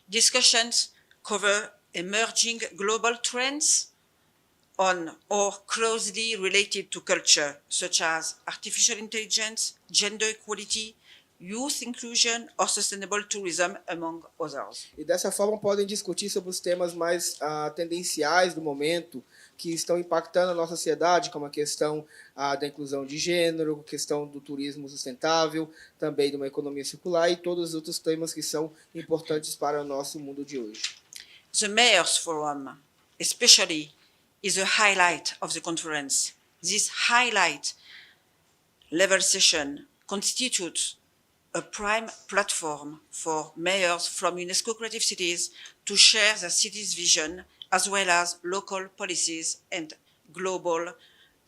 Discussions cover emerging global trends on or closely related to culture, such as artificial intelligence, gender equality, youth inclusion or sustainable tourism, among others. E dessa forma podem discutir sobre os temas mais tendenciais do momento, que estão impactando a nossa sociedade, como a questão da inclusão de gênero, a questão do turismo sustentável, também de uma economia circular e todos os outros temas que são importantes para o nosso mundo de hoje. The Mayors Forum, especially, is a highlight of the conference. This highlight level session constitutes a prime platform for mayors from UNESCO Creative Cities to share their city's vision as well as local policies and global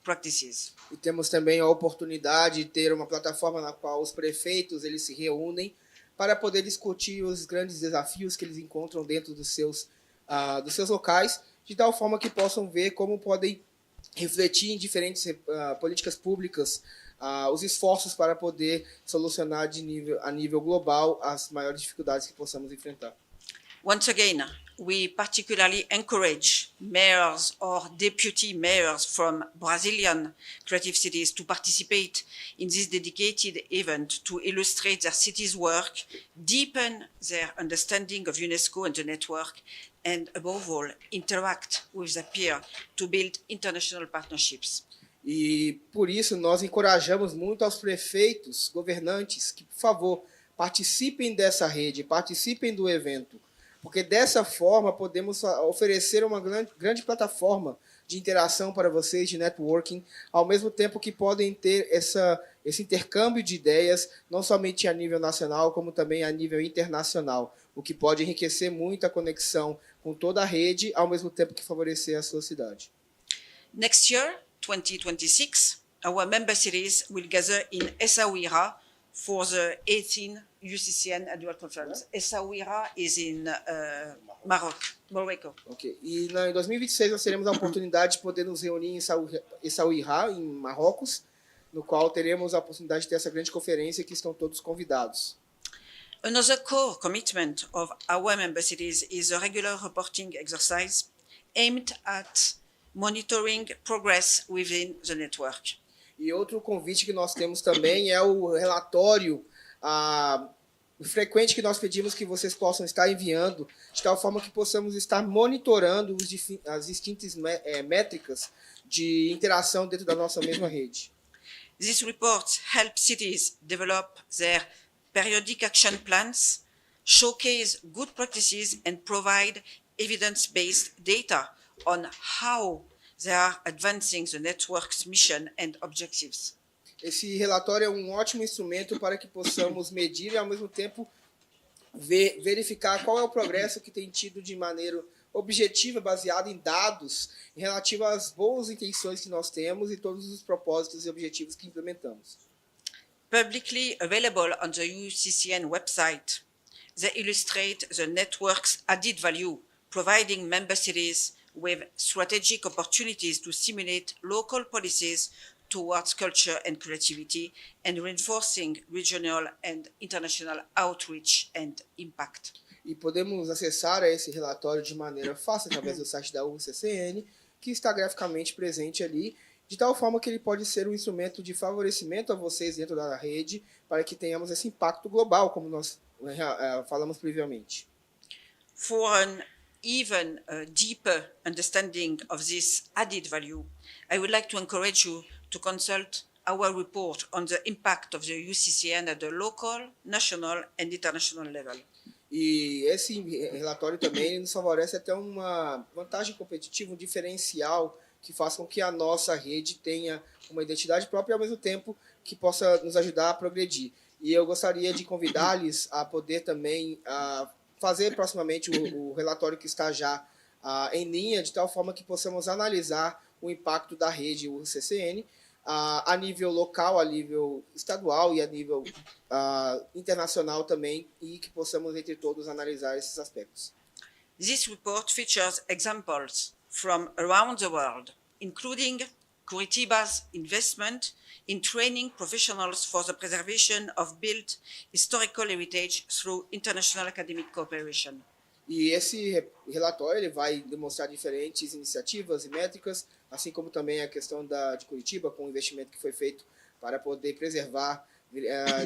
practices. E temos também a oportunidade de ter uma plataforma na qual os prefeitos eles se reúnem para poder discutir os grandes desafios que eles encontram dentro dos seus locais, de tal forma que possam ver como podem refletir em diferentes políticas públicas os esforços para poder solucionar a nível global as maiores dificuldades que possamos enfrentar. Once again, we particularly encourage mayors or deputy mayors from Brazilian creative cities to participate in this dedicated event to illustrate their city's work, deepen their understanding of UNESCO and the network, and above all, interact with their peers to build international partnerships. E por isso nós encorajamos muito aos prefeitos, governantes, que, por favor, participem dessa rede, participem do evento, porque dessa forma podemos oferecer uma grande plataforma de interação para vocês, de networking, ao mesmo tempo que podem ter esse intercâmbio de ideias, não somente a nível nacional, como também a nível internacional, o que pode enriquecer muito a conexão com toda a rede, ao mesmo tempo que favorecer a sua cidade. Next year, 2026, our member cities will gather in Essaouira for the 18th UCCN Annual Conference. Essaouira is in Morocco. Ok. E em 2026 nós teremos a oportunidade de poder nos reunir em Essaouira, em Marrocos, no qual teremos a oportunidade de ter essa grande conferência que estão todos convidados. Another core commitment of our member cities is a regular reporting exercise aimed at monitoring progress within the network. E outro convite que nós temos também é o relatório frequente que nós pedimos que vocês possam estar enviando, de tal forma que possamos estar monitorando as distintas métricas de interação dentro da nossa mesma rede. These reports help cities develop their periodic action plans, showcase good practices, and provide evidence-based data on how they are advancing the network's mission and objectives. Esse relatório é um ótimo instrumento para que possamos medir e, ao mesmo tempo, verificar qual é o progresso que tem tido de maneira objetiva, baseada em dados, em relativo às boas intenções que nós temos e todos os propósitos e objetivos que implementamos. Publicly available on the UCCN website, they illustrate the network's added value, providing member cities with strategic opportunities to stimulate local policies towards culture and creativity, and reinforcing regional and international outreach and impact. E podemos acessar esse relatório de maneira fácil através do site da UCCN, que está graficamente presente ali, de tal forma que ele pode ser um instrumento de favorecimento a vocês dentro da rede, para que tenhamos esse impacto global, como nós falamos previamente. For an even deeper understanding of this added value, I would like to encourage you to consult our report on the impact of the UCCN at the local, national and international level. E esse relatório também nos favorece até uma vantagem competitiva, um diferencial que faça com que a nossa rede tenha uma identidade própria e, ao mesmo tempo, que possa nos ajudar a progredir. E eu gostaria de convidar-lhes a poder também fazer proximamente o relatório que está já em linha, de tal forma que possamos analisar o impacto da rede UCCN a nível local, a nível estadual e a nível internacional também, e que possamos, entre todos, analisar esses aspectos. This report features examples from around the world, including Curitiba's investment in training professionals for the preservation of built historical heritage through international academic cooperation. E esse relatório ele vai demonstrar diferentes iniciativas e métricas, assim como também a questão de Curitiba, com o investimento que foi feito para poder preservar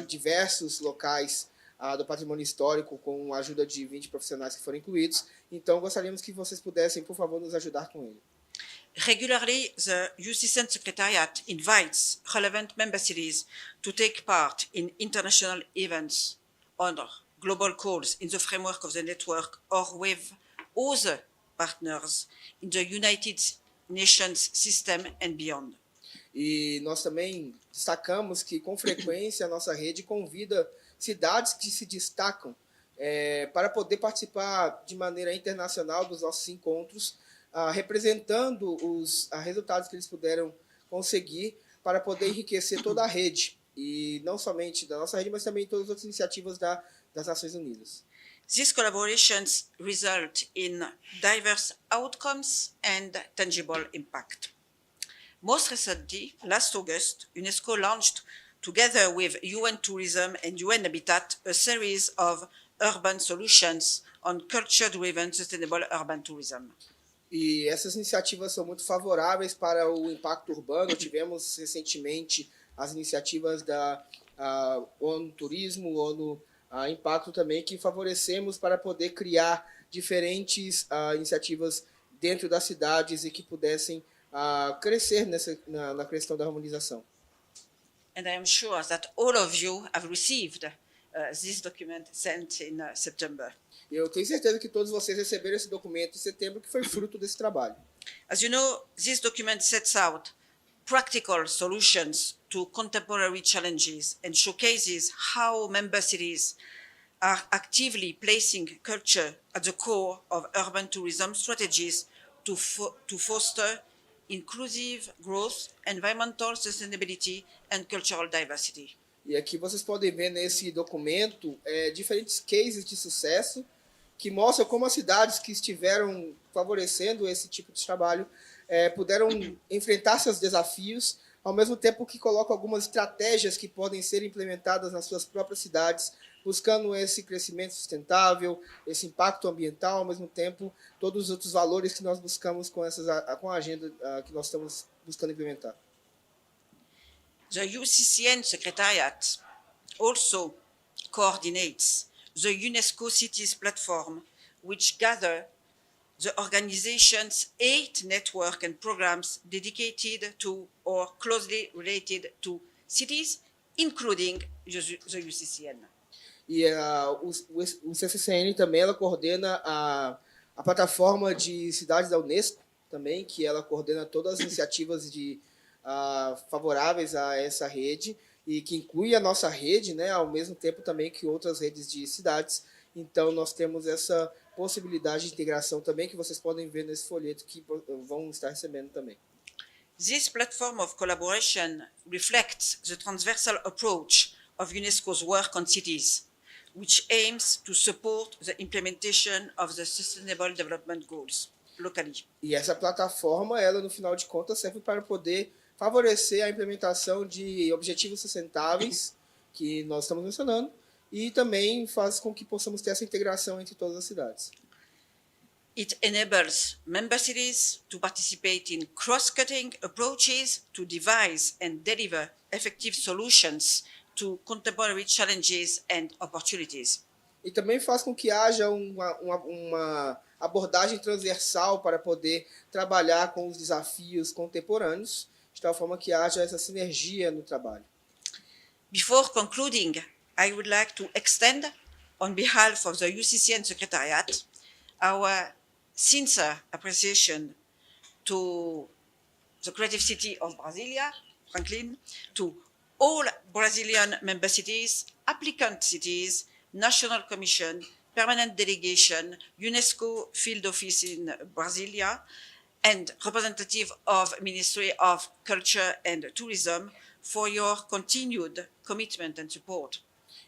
diversos locais do patrimônio histórico, com a ajuda de 20 profissionais que foram incluídos. Então, gostaríamos que vocês pudessem, por favor, nos ajudar com ele. Regularly, the UCCN Secretariat invites relevant member cities to take part in international events or global calls in the framework of the network or with other partners in the United Nations system and beyond. E nós também destacamos que, com frequência, a nossa rede convida cidades que se destacam para poder participar de maneira internacional dos nossos encontros, representando os resultados que eles puderam conseguir para poder enriquecer toda a rede, e não somente da nossa rede, mas também todas as outras iniciativas das Nações Unidas. These collaborations result in diverse outcomes and tangible impact. Most recently, last August, UNESCO launched, together with UN Tourism and UN Habitat, a series of urban solutions on culture-driven sustainable urban tourism. E essas iniciativas são muito favoráveis para o impacto urbano. Tivemos recentemente as iniciativas da ONU Turismo, ONU Impacto também, que favorecemos para poder criar diferentes iniciativas dentro das cidades e que pudessem crescer na questão da harmonização. And I am sure that all of you have received this document sent in September. Eu tenho certeza que todos vocês receberam esse documento em setembro, que foi fruto desse trabalho. As you know, this document sets out practical solutions to contemporary challenges and showcases how member cities are actively placing culture at the core of urban tourism strategies to foster inclusive growth, environmental sustainability, and cultural diversity. E aqui vocês podem ver nesse documento diferentes cases de sucesso que mostram como as cidades que estiveram favorecendo esse tipo de trabalho puderam enfrentar seus desafios, ao mesmo tempo que colocam algumas estratégias que podem ser implementadas nas suas próprias cidades, buscando esse crescimento sustentável, esse impacto ambiental, ao mesmo tempo todos os outros valores que nós buscamos com a agenda que nós estamos buscando implementar. The UCCN Secretariat also coordinates the UNESCO Cities platform, which gather the organization's 8 networks and programs dedicated to or closely related to cities, including the UCCN. E o CCCN também ela coordena a plataforma de cidades da Unesco, também, que ela coordena todas as iniciativas favoráveis a essa rede, e que inclui a nossa rede, né, ao mesmo tempo também que outras redes de cidades. Então, nós temos essa possibilidade de integração também, que vocês podem ver nesse folheto que vão estar recebendo também. This platform of collaboration reflects the transversal approach of UNESCO's work on cities, which aims to support the implementation of the Sustainable Development Goals locally. E essa plataforma, ela no final de contas serve para poder favorecer a implementação de objetivos sustentáveis que nós estamos mencionando e também faz com que possamos ter essa integração entre todas as cidades. It enables member cities to participate in cross-cutting approaches to devise and deliver effective solutions to contemporary challenges and opportunities. E também faz com que haja uma abordagem transversal para poder trabalhar com os desafios contemporâneos, de tal forma que haja essa sinergia no trabalho. Before concluding, I would like to extend, on behalf of the UCCN Secretariat, our sincere appreciation to the Creative City of Brasilia, Franklin, to all Brazilian member cities, applicant cities, National Commission, Permanent Delegation, UNESCO Field Office in Brasilia, and representative of Ministry of Culture and Tourism for your continued commitment and support.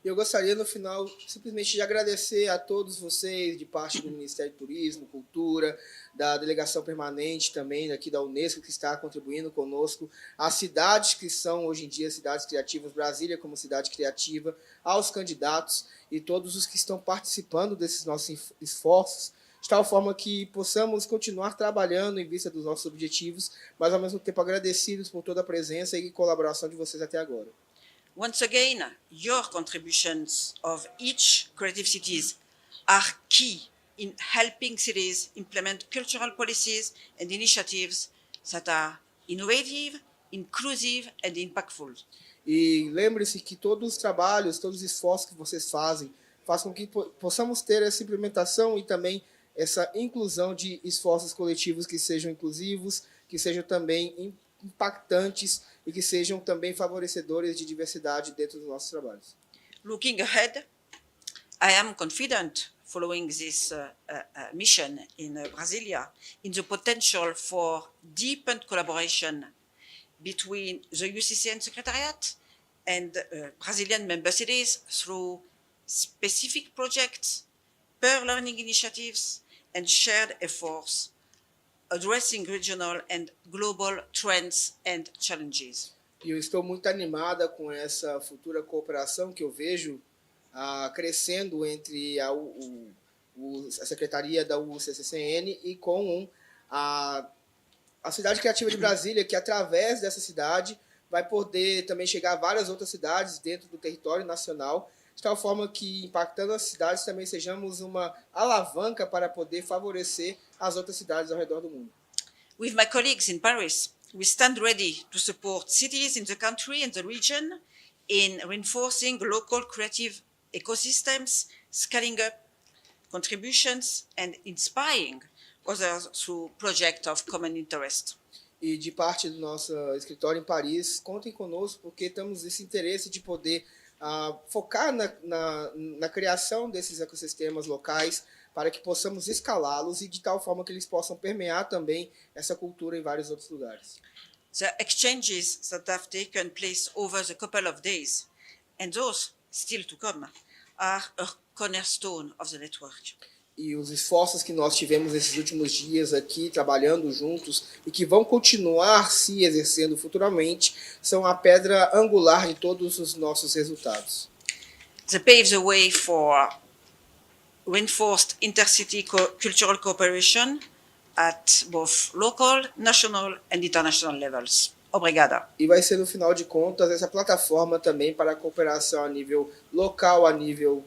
Eu gostaria, no final, simplesmente de agradecer a todos vocês, de parte do Ministério do Turismo, Cultura, da Delegação Permanente também, aqui da Unesco, que está contribuindo conosco, as cidades que são, hoje em dia, cidades criativas, Brasília como cidade criativa, aos candidatos e todos os que estão participando desses nossos esforços, de tal forma que possamos continuar trabalhando em vista dos nossos objetivos, mas, ao mesmo tempo, agradecidos por toda a presença e colaboração de vocês até agora. Once again, your contributions of each creative cities are key in helping cities implement cultural policies and initiatives that are innovative, inclusive and impactful. E lembre-se que todos os trabalhos, todos os esforços que vocês fazem com que possamos ter essa implementação e também essa inclusão de esforços coletivos que sejam inclusivos, que sejam também impactantes e que sejam também favorecedores de diversidade dentro dos nossos trabalhos. Looking ahead, I am confident, following this mission in Brasilia, in the potential for deepened collaboration between the UCCN Secretariat and Brazilian member cities through specific projects, peer learning initiatives, and shared efforts addressing regional and global trends and challenges. E eu estou muito animada com essa futura cooperação que eu vejo crescendo entre a Secretaria da UCCN e com a Cidade Criativa de Brasília, que através dessa cidade vai poder também chegar a várias outras cidades dentro do território nacional, de tal forma que, impactando as cidades, também sejamos uma alavanca para poder favorecer as outras cidades ao redor do mundo. With my colleagues in Paris, we stand ready to support cities in the country and the region in reinforcing local creative ecosystems, scaling up contributions, and inspiring others through projects of common interest. E de parte do nosso escritório em Paris, contem conosco, porque temos esse interesse de poder focar na criação desses ecossistemas locais para que possamos escalá-los e de tal forma que eles possam permear também essa cultura em vários outros lugares. The exchanges that have taken place over the couple of days, and those still to come, are a cornerstone of the network. E os esforços que nós tivemos nesses últimos dias aqui, trabalhando juntos, e que vão continuar se exercendo futuramente, são a pedra angular de todos os nossos resultados. They pave the way for reinforced intercity cultural cooperation at both local, national and international levels. Obrigada. E vai ser, no final de contas, essa plataforma também para a cooperação a nível local, a nível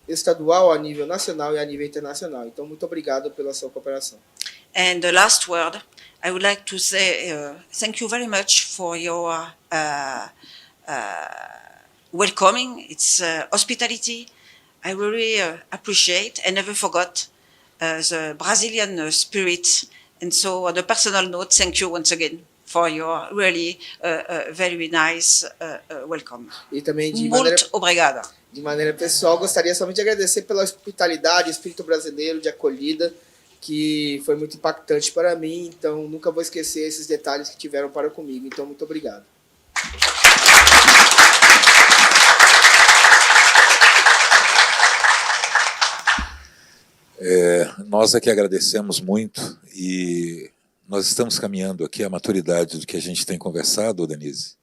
estadual, a nível nacional e a nível internacional. Então, muito obrigado pela sua cooperação. And the last word, I would like to say thank you very much for your welcoming, its hospitality. I really appreciate and never forgot the Brazilian spirit. And so on a personal note, thank you once again for your really very nice welcome. E também Muito obrigada. De maneira pessoal, gostaria somente de agradecer pela hospitalidade, espírito brasileiro de acolhida, que foi muito impactante para mim. Então, nunca vou esquecer esses detalhes que tiveram para comigo. Então, muito obrigado. Nós aqui agradecemos muito e nós estamos caminhando aqui à maturidade do que a gente tem conversado, Denise.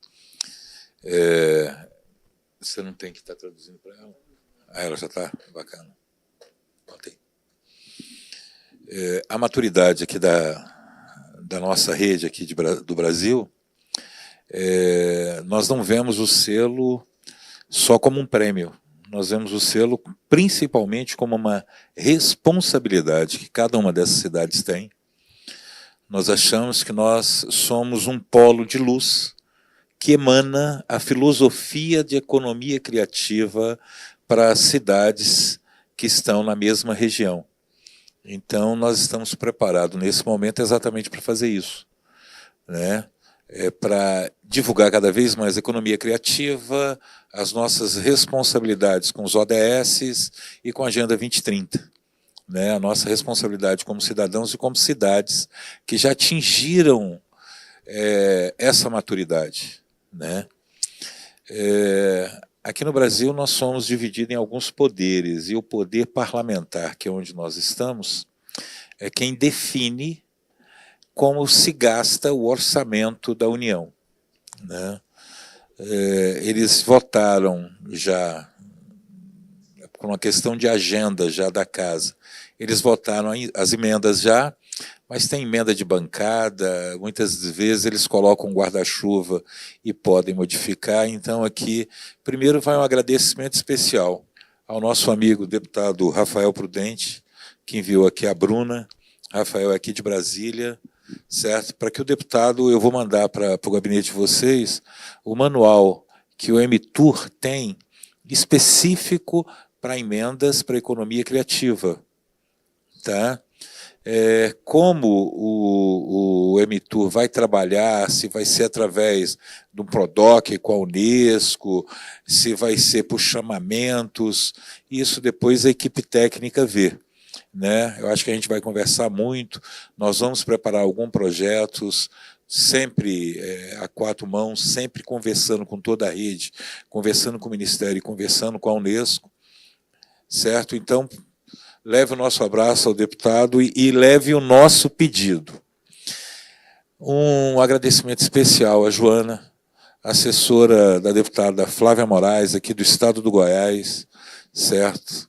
Você não tem que estar traduzindo para ela? Ela já está? Bacana. Botei. A maturidade aqui da nossa rede aqui do Brasil, nós não vemos o selo só como um prêmio. Nós vemos o selo principalmente como uma responsabilidade que cada uma dessas cidades tem. Nós achamos que nós somos um polo de luz que emana a filosofia de economia criativa para as cidades que estão na mesma região. Então, nós estamos preparados nesse momento exatamente para fazer isso, né? Para divulgar cada vez mais a economia criativa, as nossas responsabilidades com os ODS e com a Agenda 2030. Né? A nossa responsabilidade como cidadãos e como cidades que já atingiram essa maturidade. Né? Aqui no Brasil nós somos divididos em alguns poderes, e o poder parlamentar, que é onde nós estamos, é quem define como se gasta o orçamento da União. Né? Eles votaram já, com uma questão de agenda já da casa, eles votaram as emendas já, mas tem emenda de bancada, muitas vezes eles colocam um guarda-chuva e podem modificar. Então, aqui, primeiro vai um agradecimento especial ao nosso amigo deputado Rafael Prudente, que enviou aqui a Bruna. Rafael é aqui de Brasília, certo? Para que o deputado, eu vou mandar para o gabinete de vocês o manual que o MTUR tem específico para emendas para a economia criativa. Tá? Como o MTUR vai trabalhar, se vai ser através do PRODOC com a Unesco, se vai ser por chamamentos, isso depois a equipe técnica vê. Né? Eu acho que a gente vai conversar muito, nós vamos preparar alguns projetos, sempre a quatro mãos, sempre conversando com toda a rede, conversando com o Ministério e conversando com a Unesco, certo? Então, leve o nosso abraço ao deputado e leve o nosso pedido. Um agradecimento especial à Joana, assessora da deputada Flávia Moraes, aqui do estado do Goiás, certo?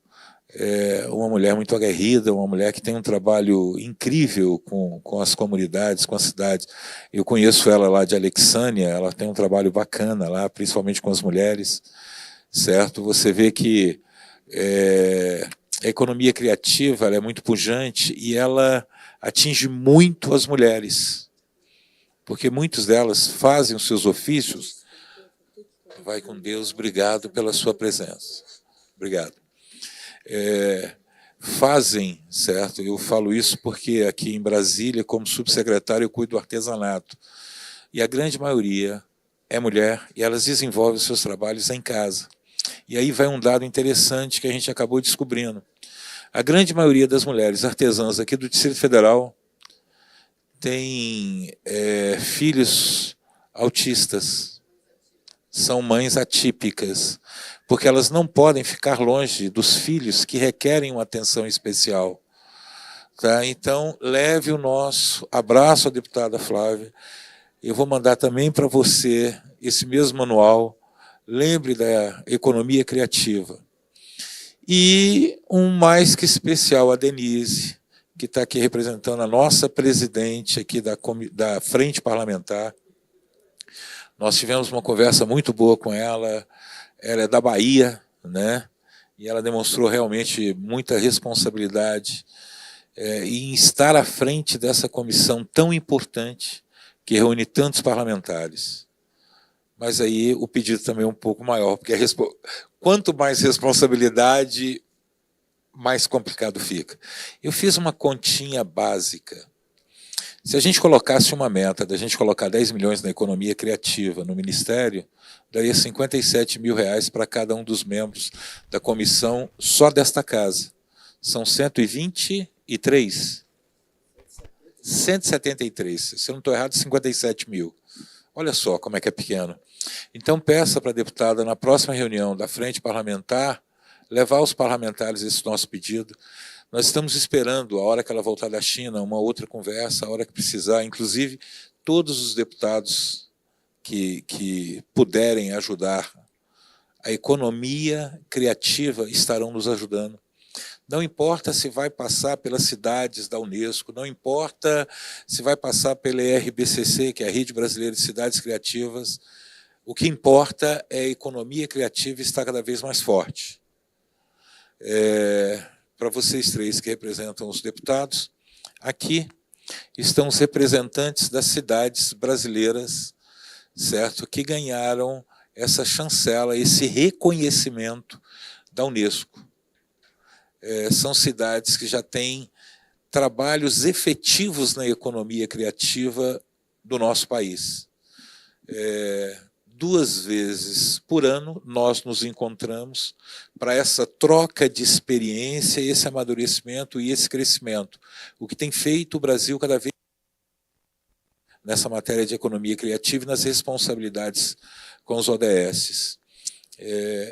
Uma mulher muito aguerrida, uma mulher que tem um trabalho incrível com as comunidades, com a cidade. Eu conheço ela lá de Alexânia, ela tem um trabalho bacana lá, principalmente com as mulheres, certo? Você vê que a economia criativa ela é muito pujante e ela atinge muito as mulheres, porque muitas delas fazem os seus ofícios. Vai com Deus, obrigado pela sua presença. Obrigado. fazem, certo? Eu falo isso porque aqui em Brasília, como subsecretário, eu cuido do artesanato. E a grande maioria é mulher e elas desenvolvem os seus trabalhos em casa. E aí vai um dado interessante que a gente acabou descobrindo. A grande maioria das mulheres artesãs aqui do Distrito Federal tem filhos autistas, são mães atípicas, porque elas não podem ficar longe dos filhos que requerem uma atenção especial. Tá? Então, leve o nosso abraço à deputada Flávia. Eu vou mandar também para você esse mesmo manual. Lembre da economia criativa. E um mais que especial, a Denise, que está aqui representando a nossa presidente aqui da Frente Parlamentar. Nós tivemos uma conversa muito boa com ela. Ela é da Bahia, né? E ela demonstrou realmente muita responsabilidade em estar à frente dessa comissão tão importante que reúne tantos parlamentares. Mas aí o pedido também é um pouco maior, porque quanto mais responsabilidade, mais complicado fica. Eu fiz uma continha básica. Se a gente colocasse uma meta da gente colocar 10 milhões na economia criativa no Ministério, daria 57 mil reais para cada um dos membros da comissão só desta casa. São 123? 173. Se eu não estou errado, 57 mil. Olha só como é que é pequeno. Então, peça para a deputada, na próxima reunião da Frente Parlamentar, levar aos parlamentares esse nosso pedido. Nós estamos esperando, a hora que ela voltar da China, uma outra conversa, a hora que precisar, inclusive todos os deputados que puderem ajudar a economia criativa estarão nos ajudando. Não importa se vai passar pelas cidades da Unesco, não importa se vai passar pela RBCC, que é a Rede Brasileira de Cidades Criativas, o que importa é a economia criativa estar cada vez mais forte. Para vocês três que representam os deputados, aqui estão os representantes das cidades brasileiras, certo, que ganharam essa chancela, esse reconhecimento da Unesco. São cidades que já têm trabalhos efetivos na economia criativa do nosso país. 2 vezes por ano nós nos encontramos para essa troca de experiência, esse amadurecimento e esse crescimento, o que tem feito o Brasil cada vez nessa matéria de economia criativa e nas responsabilidades com os ODS.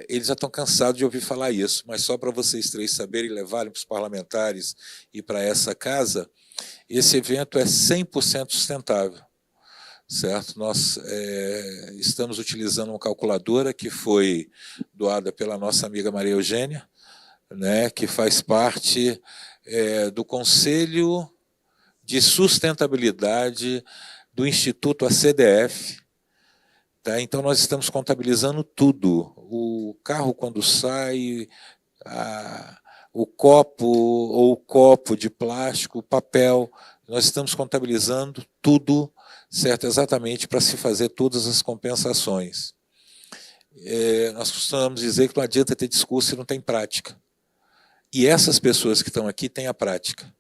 Eles já estão cansados de ouvir falar isso, mas só para vocês três saberem e levarem para os parlamentares e para essa casa, esse evento é 100% sustentável. Certo? Nós estamos utilizando uma calculadora que foi doada pela nossa amiga Maria Eugênia, né, que faz parte do Conselho de Sustentabilidade do Instituto ACDF. Tá? Então, nós estamos contabilizando tudo. O carro, quando sai, o copo de plástico, o papel, nós estamos contabilizando tudo, certo? Exatamente para se fazer todas as compensações. Nós costumamos dizer que não adianta ter discurso se não tem prática. E essas pessoas que estão aqui têm a prática.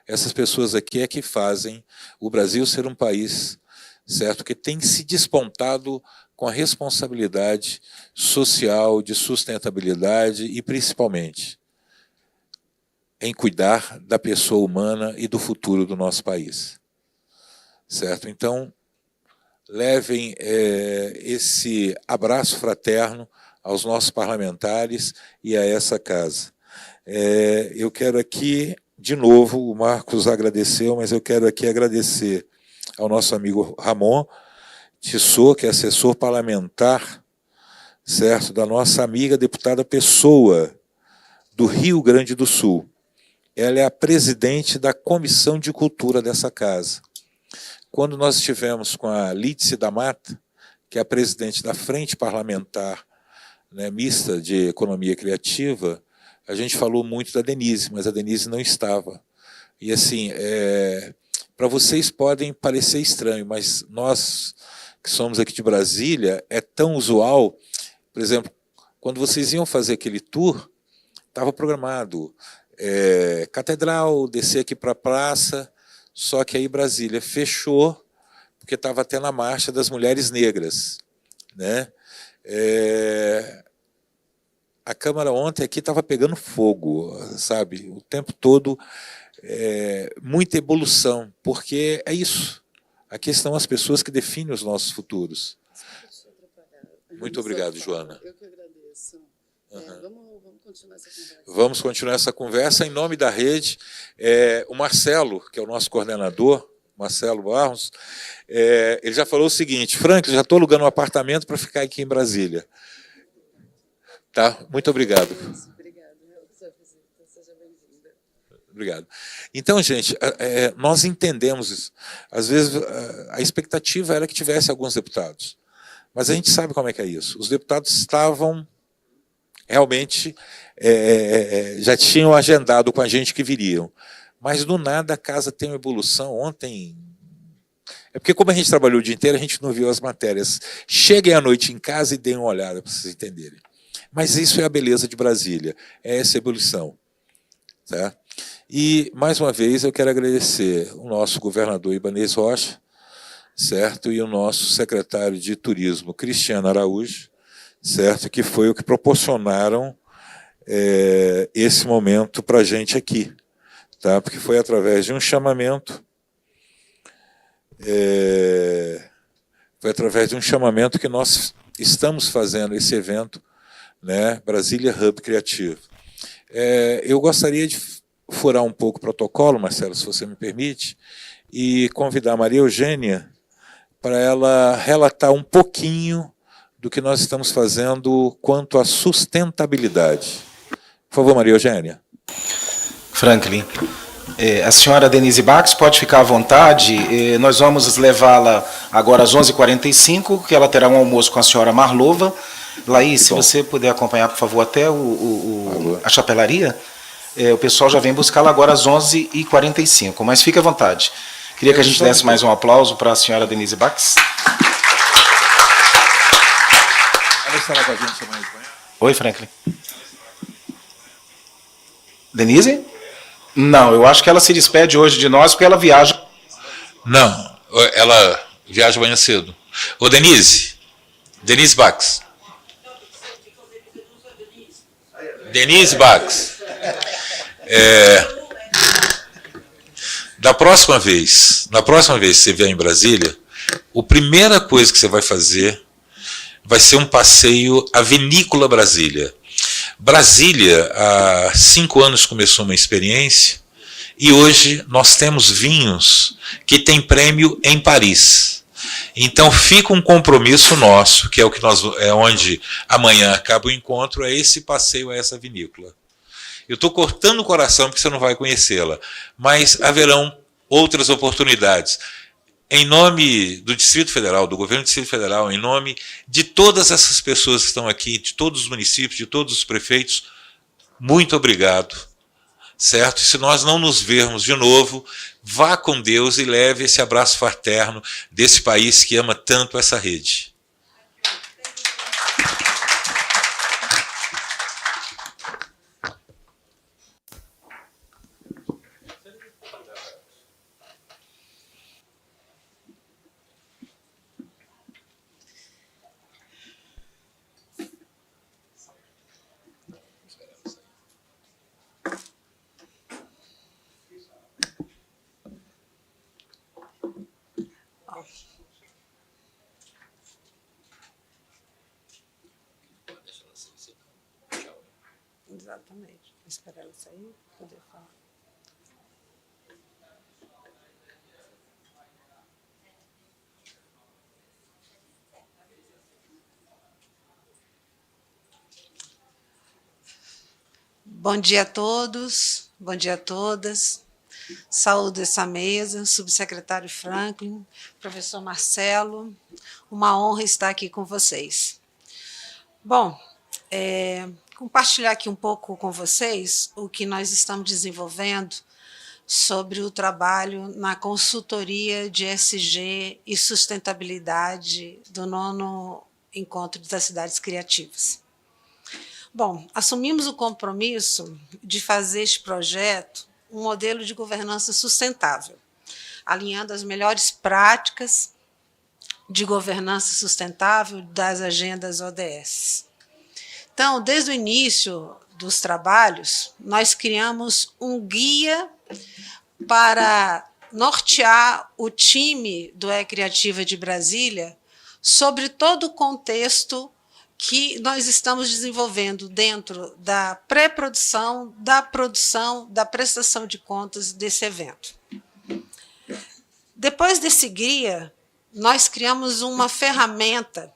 Essas pessoas aqui é que fazem o Brasil ser um país, certo, que tem se despontado com a responsabilidade social, de sustentabilidade e, principalmente, em cuidar da pessoa humana e do futuro do nosso país. Certo? Então, levem esse abraço fraterno aos nossos parlamentares e a essa casa. Eu quero aqui, de novo, o Marcos agradeceu, mas eu quero aqui agradecer ao nosso amigo Ramon Tissot, que é assessor parlamentar, certo, da nossa amiga deputada Pessoa, do Rio Grande do Sul. Ela é a presidente da Comissão de Cultura dessa casa. Quando nós estivemos com a Lídice da Mata, que é a presidente da Frente Parlamentar, né, mista de Economia Criativa, a gente falou muito da Denise, mas a Denise não estava. E assim, para vocês podem parecer estranho, mas nós que somos aqui de Brasília, é tão usual. Por exemplo, quando vocês iam fazer aquele tour, estava programado Catedral, descer aqui para a praça, só que aí Brasília fechou, porque estava tendo a marcha das mulheres negras, né? A Câmara ontem aqui estava pegando fogo, sabe? O tempo todo, muita evolução, porque é isso. Aqui estão as pessoas que definem os nossos futuros. Muito obrigado, Joana. Eu que agradeço. Vamos continuar essa conversa. Vamos continuar essa conversa em nome da rede. O Marcelo, que é o nosso coordenador, Marcelo Barros, ele já falou o seguinte: Franklin, já estou alugando um apartamento para ficar aqui em Brasília. Tá? Muito obrigado. Obrigada. Sua visita. Seja bem-vinda. Obrigado. Então, gente, nós entendemos isso. Às vezes, a expectativa era que tivesse alguns deputados. Mas a gente sabe como é que é isso. Os deputados estavam realmente, já tinham agendado com a gente que viriam. Mas, do nada, a casa tem uma evolução. Ontem... É porque, como a gente trabalhou o dia inteiro, a gente não viu as matérias. Cheguem à noite em casa e deem uma olhada para vocês entenderem. Mas isso é a beleza de Brasília, é essa evolução. Tá? E, mais uma vez, eu quero agradecer o nosso governador Ibanez Rocha, certo? E o nosso secretário de Turismo, Cristiano Araújo, certo? Que foi o que proporcionaram esse momento para a gente aqui. Tá? Porque foi através de um chamamento, que nós estamos fazendo esse evento, né? Brasília Hub Criativo. Eu gostaria de furar um pouco o protocolo, Marcelo, se você me permite, e convidar a Maria Eugênia para ela relatar um pouquinho do que nós estamos fazendo quanto à sustentabilidade. Por favor, Maria Eugênia. Franklin, a senhora Denise Bax pode ficar à vontade. Nós vamos levá-la agora às 11h45, que ela terá um almoço com a senhora Marlova. Laís, se você puder acompanhar, por favor, até a chapelaria, o pessoal já vem buscá-la agora às 11h45, mas fique à vontade. Queria que a gente desse mais um aplauso para a senhora Denise Bax. Ela estará com a gente amanhã de manhã? Oi, Franklin. Denise? Não, eu acho que ela se despede hoje de nós porque ela viaja. Não, ela viaja amanhã cedo. Ô, Denise Bax. Denise Bax. Na próxima vez que você vier em Brasília, a primeira coisa que você vai fazer vai ser um passeio à Vinícola Brasília. Brasília, há 5 anos, começou uma experiência e hoje nós temos vinhos que têm prêmio em Paris. Então fica um compromisso nosso, que é o que onde amanhã acaba o encontro, é esse passeio a essa vinícola. Eu estou cortando o coração porque você não vai conhecê-la, mas haverão outras oportunidades. Em nome do Distrito Federal, do governo do Distrito Federal, em nome de todas essas pessoas que estão aqui, de todos os municípios, de todos os prefeitos, muito obrigado. Certo? E se nós não nos vermos de novo, vá com Deus e leve esse abraço fraterno desse país que ama tanto essa rede. Exatamente. Esperar ela sair, poder falar. Bom dia a todos, bom dia a todas. Saúdo essa mesa, subsecretário Franklin, professor Marcelo. Uma honra estar aqui com vocês. Bom, compartilhar aqui um pouco com vocês o que nós estamos desenvolvendo sobre o trabalho na consultoria de ESG e sustentabilidade do 9º Encontro das Cidades Criativas. Bom, assumimos o compromisso de fazer este projeto um modelo de governança sustentável, alinhando as melhores práticas de governança sustentável das agendas ODS. Então, desde o início dos trabalhos, nós criamos um guia para nortear o time do E-Criativa de Brasília sobre todo o contexto que nós estamos desenvolvendo dentro da pré-produção, da produção, da prestação de contas desse evento. Depois desse guia, nós criamos uma ferramenta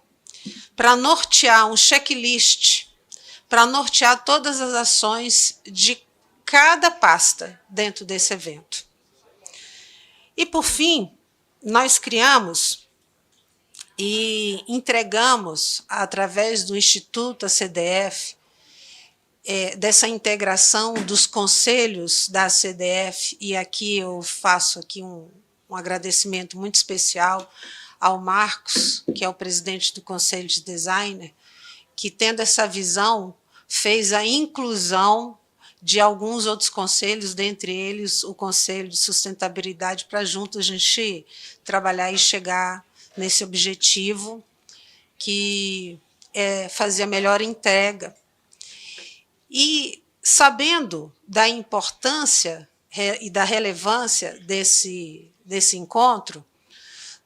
para nortear um checklist, para nortear todas as ações de cada pasta dentro desse evento. E, por fim, nós criamos e entregamos, através do Instituto CDF, dessa integração dos conselhos da CDF, e aqui eu faço aqui um agradecimento muito especial ao Marcos, que é o presidente do Conselho de Designer, que, tendo essa visão, fez a inclusão de alguns outros conselhos, dentre eles o Conselho de Sustentabilidade, para juntos a gente trabalhar e chegar nesse objetivo, que é fazer a melhor entrega. E, sabendo da importância e da relevância desse encontro,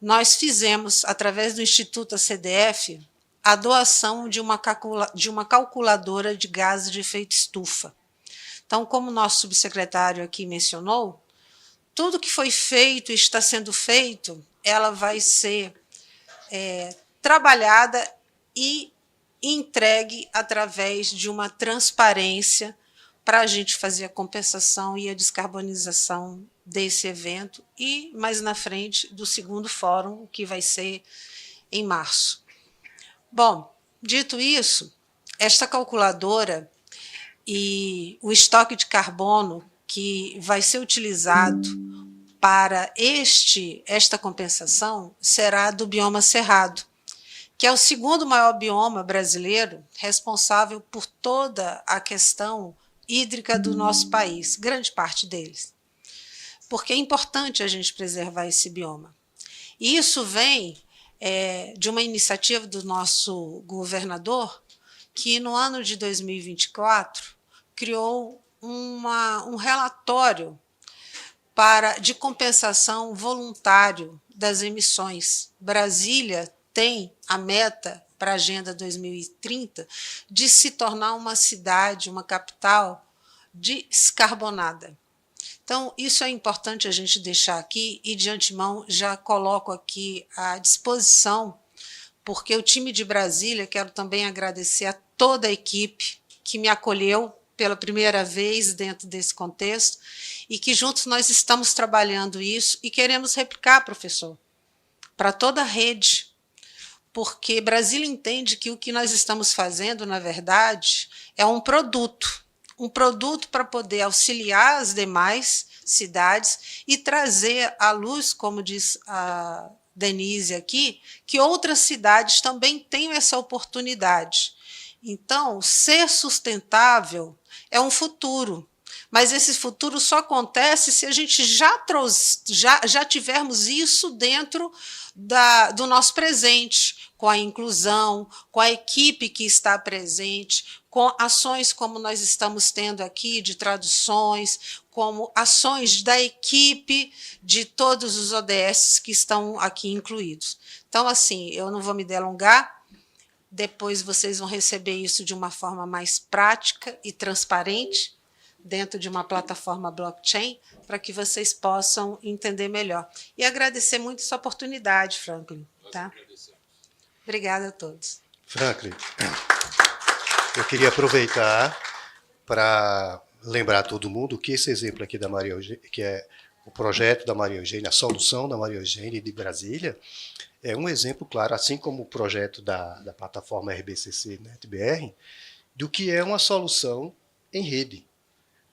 nós fizemos, através do Instituto CDF, a doação de uma calculadora de gases de efeito estufa. Então, como o nosso subsecretário aqui mencionou, tudo que foi feito e está sendo feito, ela vai ser trabalhada e entregue através de uma transparência para a gente fazer a compensação e a descarbonização desse evento e, mais na frente, do segundo fórum, que vai ser em março. Bom, dito isso, esta calculadora e o estoque de carbono que vai ser utilizado para esta compensação será do bioma Cerrado, que é o segundo maior bioma brasileiro, responsável por toda a questão hídrica do nosso país, grande parte deles. Porque é importante a gente preservar esse bioma. E isso vem de uma iniciativa do nosso governador, que no ano de 2024 criou um relatório de compensação voluntário das emissões. Brasília tem a meta para a Agenda 2030 de se tornar uma cidade, uma capital descarbonada. Então, isso é importante a gente deixar aqui e, de antemão, já coloco aqui à disposição, porque o time de Brasília, quero também agradecer a toda a equipe que me acolheu pela primeira vez dentro desse contexto e que juntos nós estamos trabalhando isso e queremos replicar, professor, para toda a rede, porque Brasília entende que o que nós estamos fazendo, na verdade, é um produto para poder auxiliar as demais cidades e trazer à luz, como diz a Denise aqui, que outras cidades também tenham essa oportunidade. Então, ser sustentável é um futuro, mas esse futuro só acontece se a gente já tivermos isso dentro do nosso presente, com a inclusão, com a equipe que está presente, com ações como nós estamos tendo aqui, de traduções, como ações da equipe de todos os ODS que estão aqui incluídos. Então, assim, eu não vou me delongar, depois vocês vão receber isso de uma forma mais prática e transparente, dentro de uma plataforma blockchain, para que vocês possam entender melhor. E agradecer muito essa oportunidade, Franklin. Tá? Obrigada a todos. Franklin, eu queria aproveitar para lembrar a todo mundo que esse exemplo aqui da Maria Eugênia, que é o projeto da Maria Eugênia, a solução da Maria Eugênia de Brasília, é um exemplo claro, assim como o projeto da plataforma RBCC NetBR, do que é uma solução em rede,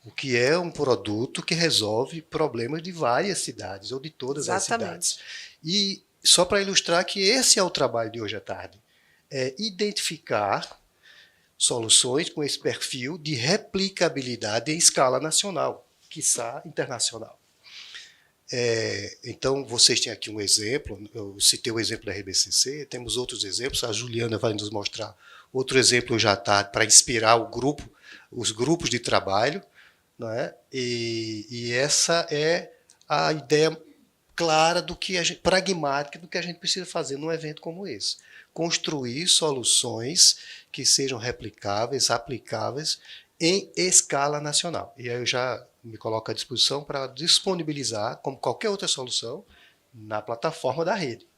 o que é um produto que resolve problemas de várias cidades, ou de todas Exatamente. as cidades. E só para ilustrar que esse é o trabalho de hoje à tarde, é identificar soluções com esse perfil de replicabilidade em escala nacional, quiçá internacional. Então, vocês têm aqui um exemplo, eu citei o exemplo da RBCC, temos outros exemplos, a Juliana vai nos mostrar outro exemplo já está para inspirar os grupos de trabalho, não é? E essa é a ideia clara pragmática do que a gente precisa fazer num evento como esse. Construir soluções que sejam replicáveis, aplicáveis em escala nacional. E aí eu já me coloco à disposição para disponibilizar, como qualquer outra solução, na plataforma da rede.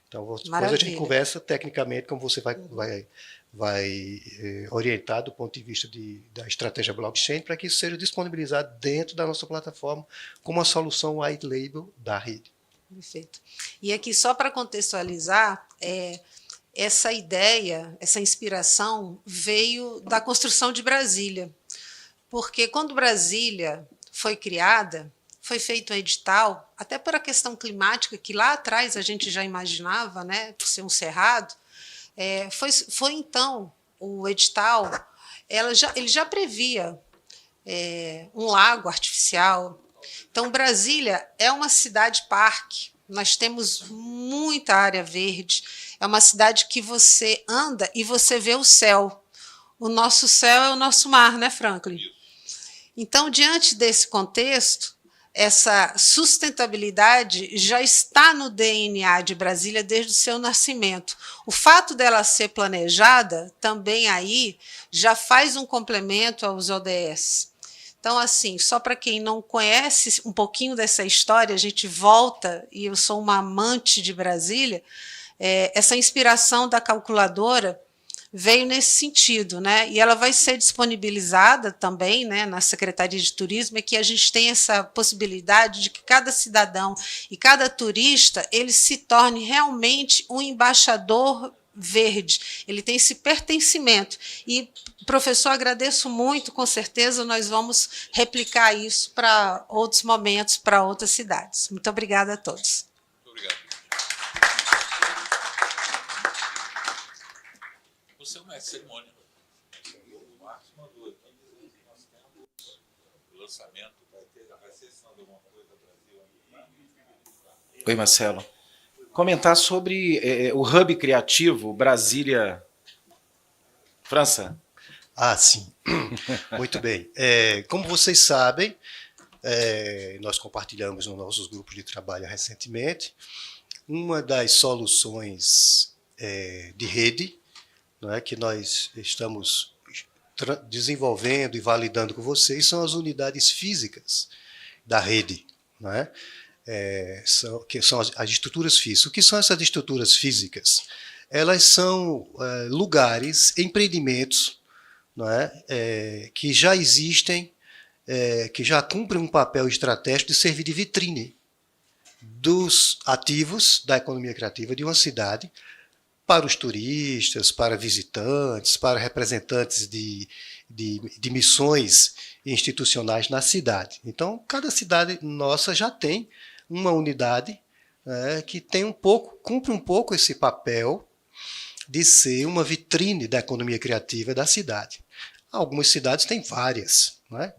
Então, depois a gente conversa tecnicamente como você vai orientar do ponto de vista da estratégia blockchain para que isso seja disponibilizado dentro da nossa plataforma como uma solução white label da rede. Perfeito. E aqui, só para contextualizar, essa ideia, essa inspiração veio da construção de Brasília. Porque quando Brasília foi criada, foi feito um edital, até por a questão climática, que lá atrás a gente já imaginava, né, por ser um cerrado, foi então o edital, ele já previa um lago artificial. Então, Brasília é uma cidade-parque, nós temos muita área verde, é uma cidade que você anda e você vê o céu. O nosso céu é o nosso mar, né, Franklin? Então, diante desse contexto, essa sustentabilidade já está no DNA de Brasília desde o seu nascimento. O fato dela ser planejada também aí já faz um complemento aos ODS. Então, assim, só para quem não conhece um pouquinho dessa história, a gente volta, e eu sou uma amante de Brasília, essa inspiração da calculadora veio nesse sentido, né? E ela vai ser disponibilizada também, né, na Secretaria de Turismo, que a gente tem essa possibilidade de que cada cidadão e cada turista ele se torne realmente um embaixador verde, ele tem esse pertencimento. E, professor, agradeço muito, com certeza nós vamos replicar isso para outros momentos, para outras cidades. Muito obrigada a todos. Muito obrigado. Você é o mestre de cerimônia. O Marcos mandou aqui dizer que nós temos o lançamento, vai ser ensinando alguma coisa no Brasil. Oi, Marcelo. Comentar sobre o Hub Criativo Brasília França. Sim. Muito bem. Como vocês sabem, nós compartilhamos nos nossos grupos de trabalho recentemente, uma das soluções de rede, não é, que nós estamos desenvolvendo e validando com vocês são as unidades físicas da rede, não é? Que são as estruturas físicas. O que são essas estruturas físicas? Elas são lugares, empreendimentos, não é? Que já existem, que já cumprem um papel estratégico de servir de vitrine dos ativos da economia criativa de uma cidade para os turistas, para visitantes, para representantes de missões institucionais na cidade. Então, cada cidade nossa já tem uma unidade que tem cumpre um pouco esse papel de ser uma vitrine da economia criativa da cidade. Algumas cidades têm várias, não é?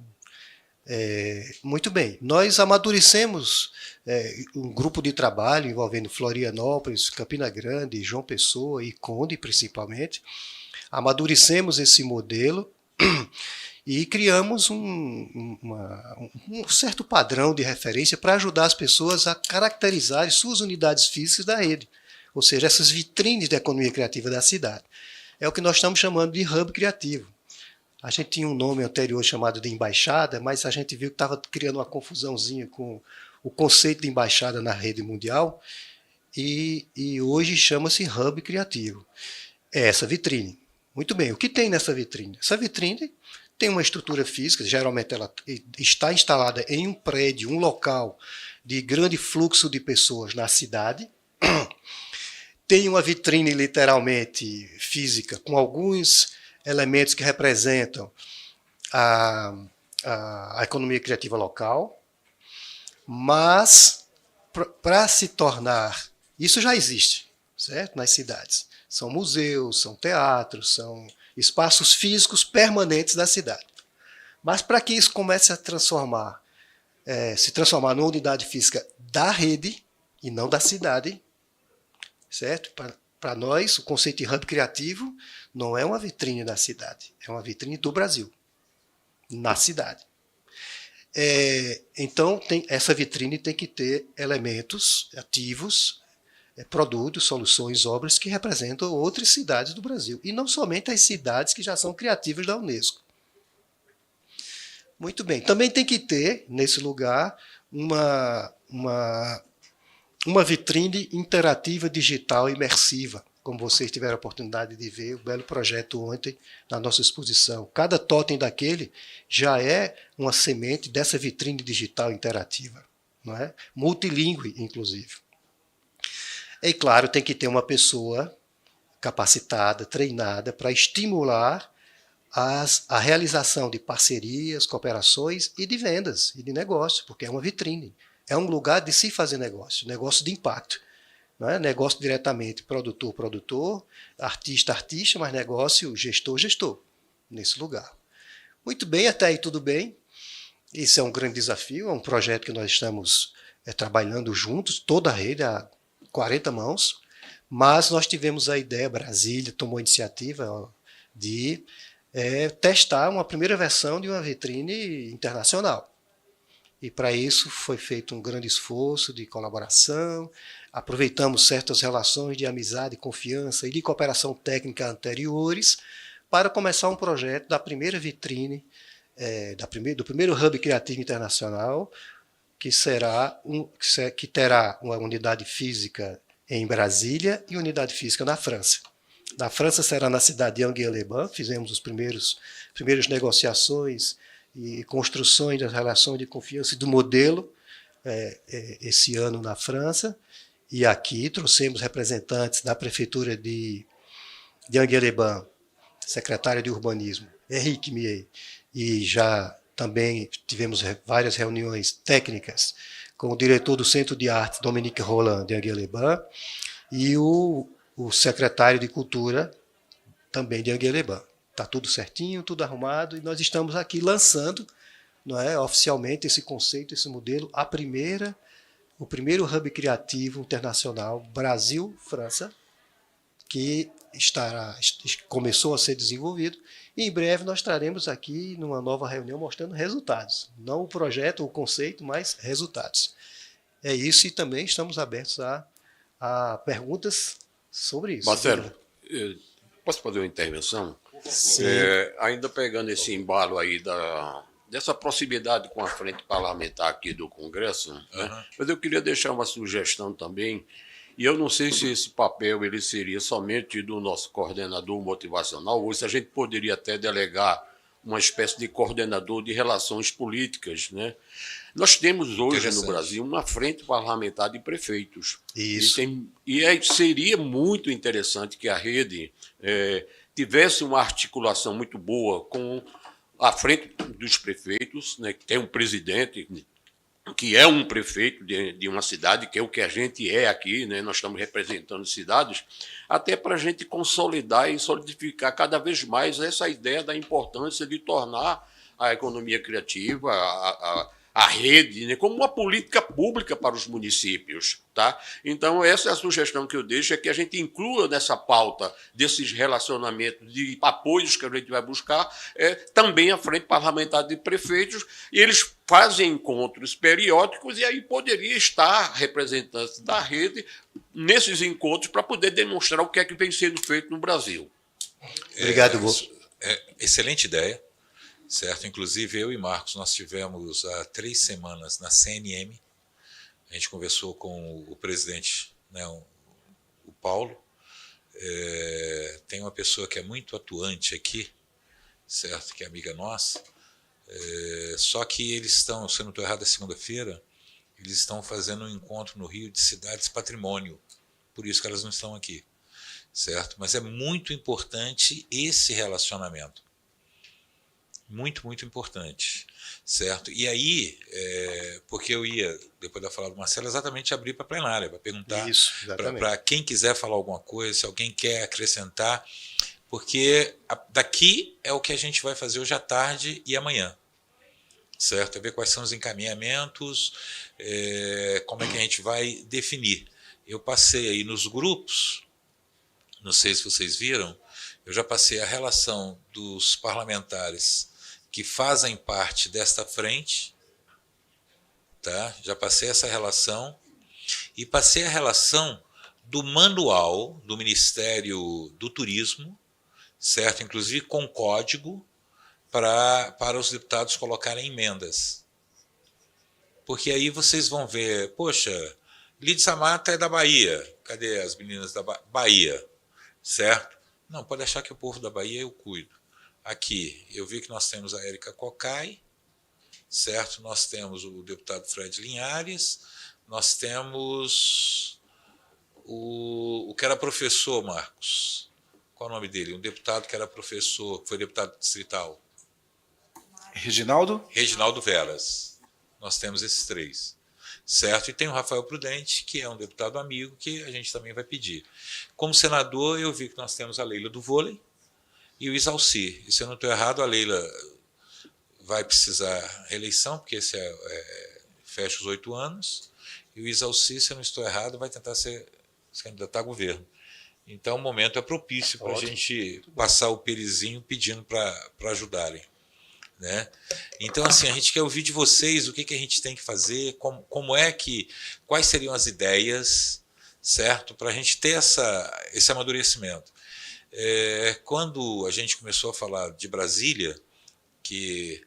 Muito bem, nós amadurecemos um grupo de trabalho envolvendo Florianópolis, Campina Grande, João Pessoa e Conde, principalmente. Amadurecemos esse modelo e criamos um certo padrão de referência para ajudar as pessoas a caracterizar suas unidades físicas da rede, ou seja, essas vitrines da economia criativa da cidade. É o que nós estamos chamando de hub criativo. A gente tinha um nome anterior chamado de embaixada, mas a gente viu que estava criando uma confusãozinha com o conceito de embaixada na rede mundial, e hoje chama-se hub criativo. É essa vitrine. Muito bem, o que tem nessa vitrine? Essa vitrine tem uma estrutura física, geralmente ela está instalada em um prédio, um local de grande fluxo de pessoas na cidade. Tem uma vitrine literalmente física, com alguns elementos que representam a economia criativa local, mas para se tornar, isso já existe, certo? Nas cidades. São museus, são teatros, são espaços físicos permanentes da cidade. Mas para que isso comece a se transformar numa unidade física da rede e não da cidade, certo? Para nós, o conceito de hub criativo não é uma vitrine da cidade, é uma vitrine do Brasil, na cidade. Então, essa vitrine tem que ter elementos ativos, produtos, soluções, obras que representam outras cidades do Brasil, e não somente as cidades que já são criativas da Unesco. Muito bem. Também tem que ter, nesse lugar, uma vitrine interativa digital imersiva, como vocês tiveram a oportunidade de ver o belo projeto ontem na nossa exposição. Cada totem daquele já é uma semente dessa vitrine digital interativa, não é? Multilingüe, inclusive. E, claro, tem que ter uma pessoa capacitada, treinada, para estimular a realização de parcerias, cooperações e de vendas e de negócio, porque é uma vitrine. É um lugar de se fazer negócio de impacto. Não é negócio diretamente produtor, artista, mas negócio gestor, nesse lugar. Muito bem, até aí tudo bem. Isso é um grande desafio, é um projeto que nós estamos trabalhando juntos, toda a rede, a 40 mãos, mas nós tivemos a ideia, Brasília tomou a iniciativa de testar uma primeira versão de uma vitrine internacional. E para isso foi feito um grande esforço de colaboração, aproveitamos certas relações de amizade, confiança e de cooperação técnica anteriores para começar um projeto da primeira vitrine, do primeiro Hub Criativo Internacional, que terá uma unidade física em Brasília e unidade física na França. Na França será na cidade de Angers-les-Bains, fizemos as primeiras negociações e construções das relações de confiança e do modelo esse ano na França, e aqui trouxemos representantes da prefeitura de Angers-les-Bains, secretário de urbanismo, Henrique Mier, e já também tivemos várias reuniões técnicas com o diretor do Centro de Arte, Dominique Roland, de Angers-les-Bains, e o secretário de Cultura, também de Angers-les-Bains. Está tudo certinho, tudo arrumado, e nós estamos aqui lançando, não é, oficialmente esse conceito, esse modelo, o primeiro Hub Criativo Internacional Brasil-França, que começou a ser desenvolvido, e em breve nós traremos aqui, numa nova reunião, mostrando resultados. Não o projeto, o conceito, mas resultados. É isso, e também estamos abertos a perguntas sobre isso. Marcelo, posso fazer uma intervenção? Sim. Ainda pegando esse embalo aí dessa proximidade com a frente parlamentar aqui do Congresso, né? Mas eu queria deixar uma sugestão também, e eu não sei se esse papel ele seria somente do nosso coordenador motivacional, ou se a gente poderia até delegar uma espécie de coordenador de relações políticas, né? Nós temos hoje no Brasil uma frente parlamentar de prefeitos. Isso. Seria muito interessante que a rede tivesse uma articulação muito boa com a frente dos prefeitos, né, que tem um presidente, que é um prefeito de uma cidade, que é o que a gente é aqui, né, nós estamos representando cidades, até para a gente consolidar e solidificar cada vez mais essa ideia da importância de tornar a economia criativa, a rede, né, como uma política pública para os municípios. Tá? Então, essa é a sugestão que eu deixo, é que a gente inclua nessa pauta desses relacionamentos, de apoios que a gente vai buscar, também a Frente Parlamentar de Prefeitos, e eles fazem encontros periódicos, e aí poderia estar representantes da rede nesses encontros para poder demonstrar o que é que vem sendo feito no Brasil. Obrigado, Bolso. Excelente ideia. Certo? Inclusive, eu e Marcos, nós tivemos há 3 semanas na CNM, a gente conversou com o presidente, né, o Paulo, tem uma pessoa que é muito atuante aqui, certo? Que é amiga nossa, só que eles estão, se eu não estou errado, é segunda-feira, eles estão fazendo um encontro no Rio de cidades patrimônio, por isso que elas não estão aqui, certo? Mas é muito importante esse relacionamento. Muito, muito importante, certo? E aí, porque eu ia, depois da fala do Marcelo, exatamente abrir para a plenária, para perguntar para quem quiser falar alguma coisa, se alguém quer acrescentar, porque daqui é o que a gente vai fazer hoje à tarde e amanhã, certo? É ver quais são os encaminhamentos, como é que a gente vai definir. Eu passei aí nos grupos, não sei se vocês viram, eu já passei a relação dos parlamentares que fazem parte desta frente, tá? Já passei essa relação, e passei a relação do manual do Ministério do Turismo, certo? Inclusive com código para os deputados colocarem emendas. Porque aí vocês vão ver, poxa, Lídia Samata é da Bahia, cadê as meninas da Bahia? Certo? Não, pode achar que o povo da Bahia eu cuido. Aqui, eu vi que nós temos a Érica Cocai, certo? Nós temos o deputado Fred Linhares, nós temos o que era professor, Marcos. Qual é o nome dele? Um deputado que era professor, que foi deputado distrital. Reginaldo? Reginaldo Veras. Nós temos esses 3. Certo? E tem o Rafael Prudente, que é um deputado amigo, que a gente também vai pedir. Como senador, eu vi que nós temos a Leila do vôlei e o Isalci. E se eu não estou errado, a Leila vai precisar reeleição, porque esse fecha os 8 anos, e o Isalci, se eu não estou errado, vai tentar se candidatar a governo. Então, o momento é propício para a gente passar o perizinho pedindo para ajudarem. Né? Então, assim, a gente quer ouvir de vocês o que a gente tem que fazer, quais seriam as ideias, certo? Para a gente ter esse amadurecimento. Quando a gente começou a falar de Brasília, que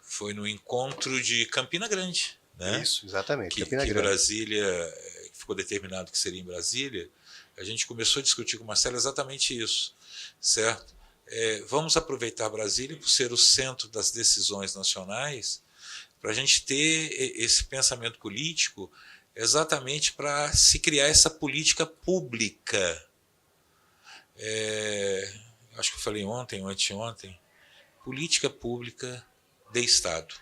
foi no encontro de Campina Grande, né? Isso, exatamente. Campina Grande. Brasília, ficou determinado que seria em Brasília, a gente começou a discutir com o Marcelo exatamente isso, certo? Vamos aproveitar Brasília por ser o centro das decisões nacionais, para a gente ter esse pensamento político exatamente para se criar essa política pública. Acho que eu falei ontem ou anteontem, política pública de Estado.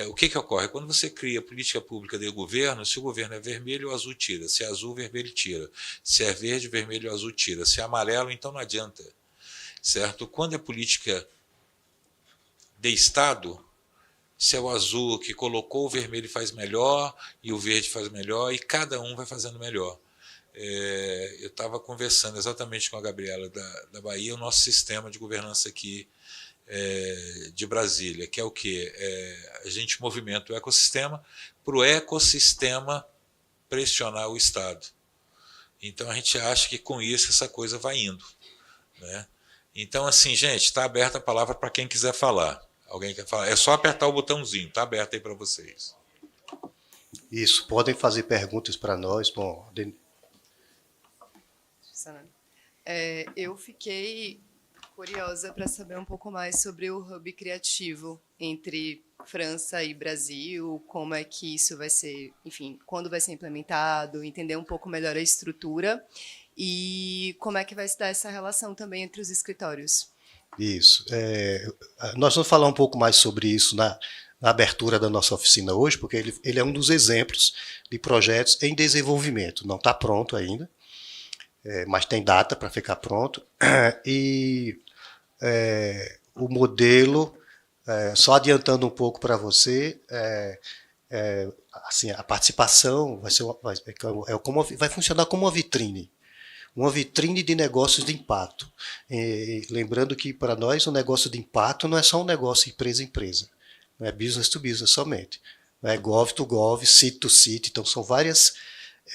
O que ocorre? Quando você cria política pública de governo, se o governo é vermelho, o azul tira. Se é azul, o vermelho tira. Se é verde, o vermelho e o azul tira. Se é amarelo, então não adianta. Certo? Quando é política de Estado, se é o azul que colocou, o vermelho faz melhor, e o verde faz melhor, e cada um vai fazendo melhor. Eu estava conversando exatamente com a Gabriela da Bahia, o nosso sistema de governança aqui de Brasília, que é o quê? A gente movimenta o ecossistema para o ecossistema pressionar o Estado. Então, a gente acha que com isso essa coisa vai indo. Né? Então, assim, gente, está aberta a palavra para quem quiser falar. Alguém quer falar? É só apertar o botãozinho, está aberto aí para vocês. Isso, podem fazer perguntas para nós. Bom, eu fiquei curiosa para saber um pouco mais sobre o hub criativo entre França e Brasil, como é que isso vai ser, enfim, quando vai ser implementado, entender um pouco melhor a estrutura e como é que vai se dar essa relação também entre os escritórios. Isso. Nós vamos falar um pouco mais sobre isso na abertura da nossa oficina hoje, porque ele é um dos exemplos de projetos em desenvolvimento. Não está pronto ainda, mas tem data para ficar pronto. E o modelo, só adiantando um pouco para você, assim, a participação vai funcionar como uma vitrine de negócios de impacto. Lembrando que, para nós, o negócio de impacto não é só um negócio empresa-empresa, não é business to business somente, não é gov to gov, city to city, então são várias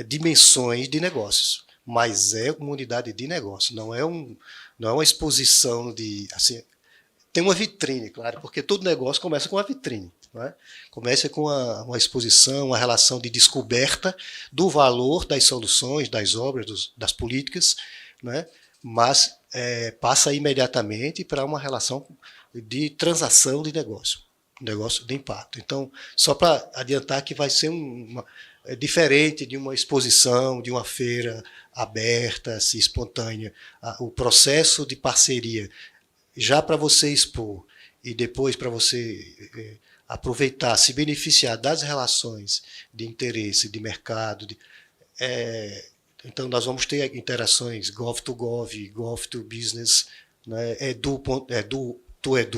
dimensões de negócios, mas é uma unidade de negócio, não é uma exposição de... Assim, tem uma vitrine, claro, porque todo negócio começa com uma vitrine. Né? Começa com uma exposição, uma relação de descoberta do valor das soluções, das obras, das políticas, né? Mas passa imediatamente para uma relação de transação de negócio de impacto. Então, só para adiantar que vai ser diferente de uma exposição, de uma feira aberta, assim, espontânea. O processo de parceria, já para você expor e depois para você aproveitar, se beneficiar das relações de interesse, de mercado, Então, nós vamos ter interações gov-to-gov, gov-to-business, né? edu-to-com,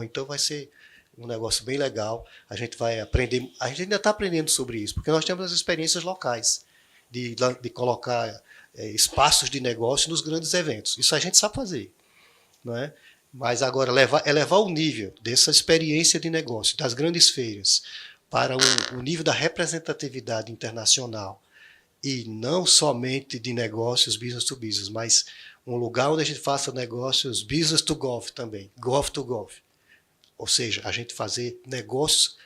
então vai ser um negócio bem legal. A gente vai aprender, a gente ainda está aprendendo sobre isso, porque nós temos as experiências locais de colocar espaços de negócio nos grandes eventos. Isso a gente sabe fazer, não é? Mas agora elevar o nível dessa experiência de negócio, das grandes feiras, para o nível da representatividade internacional, e não somente de negócios business to business, mas um lugar onde a gente faça negócios business to gov também, gov to gov. Ou seja, a gente fazer negócios,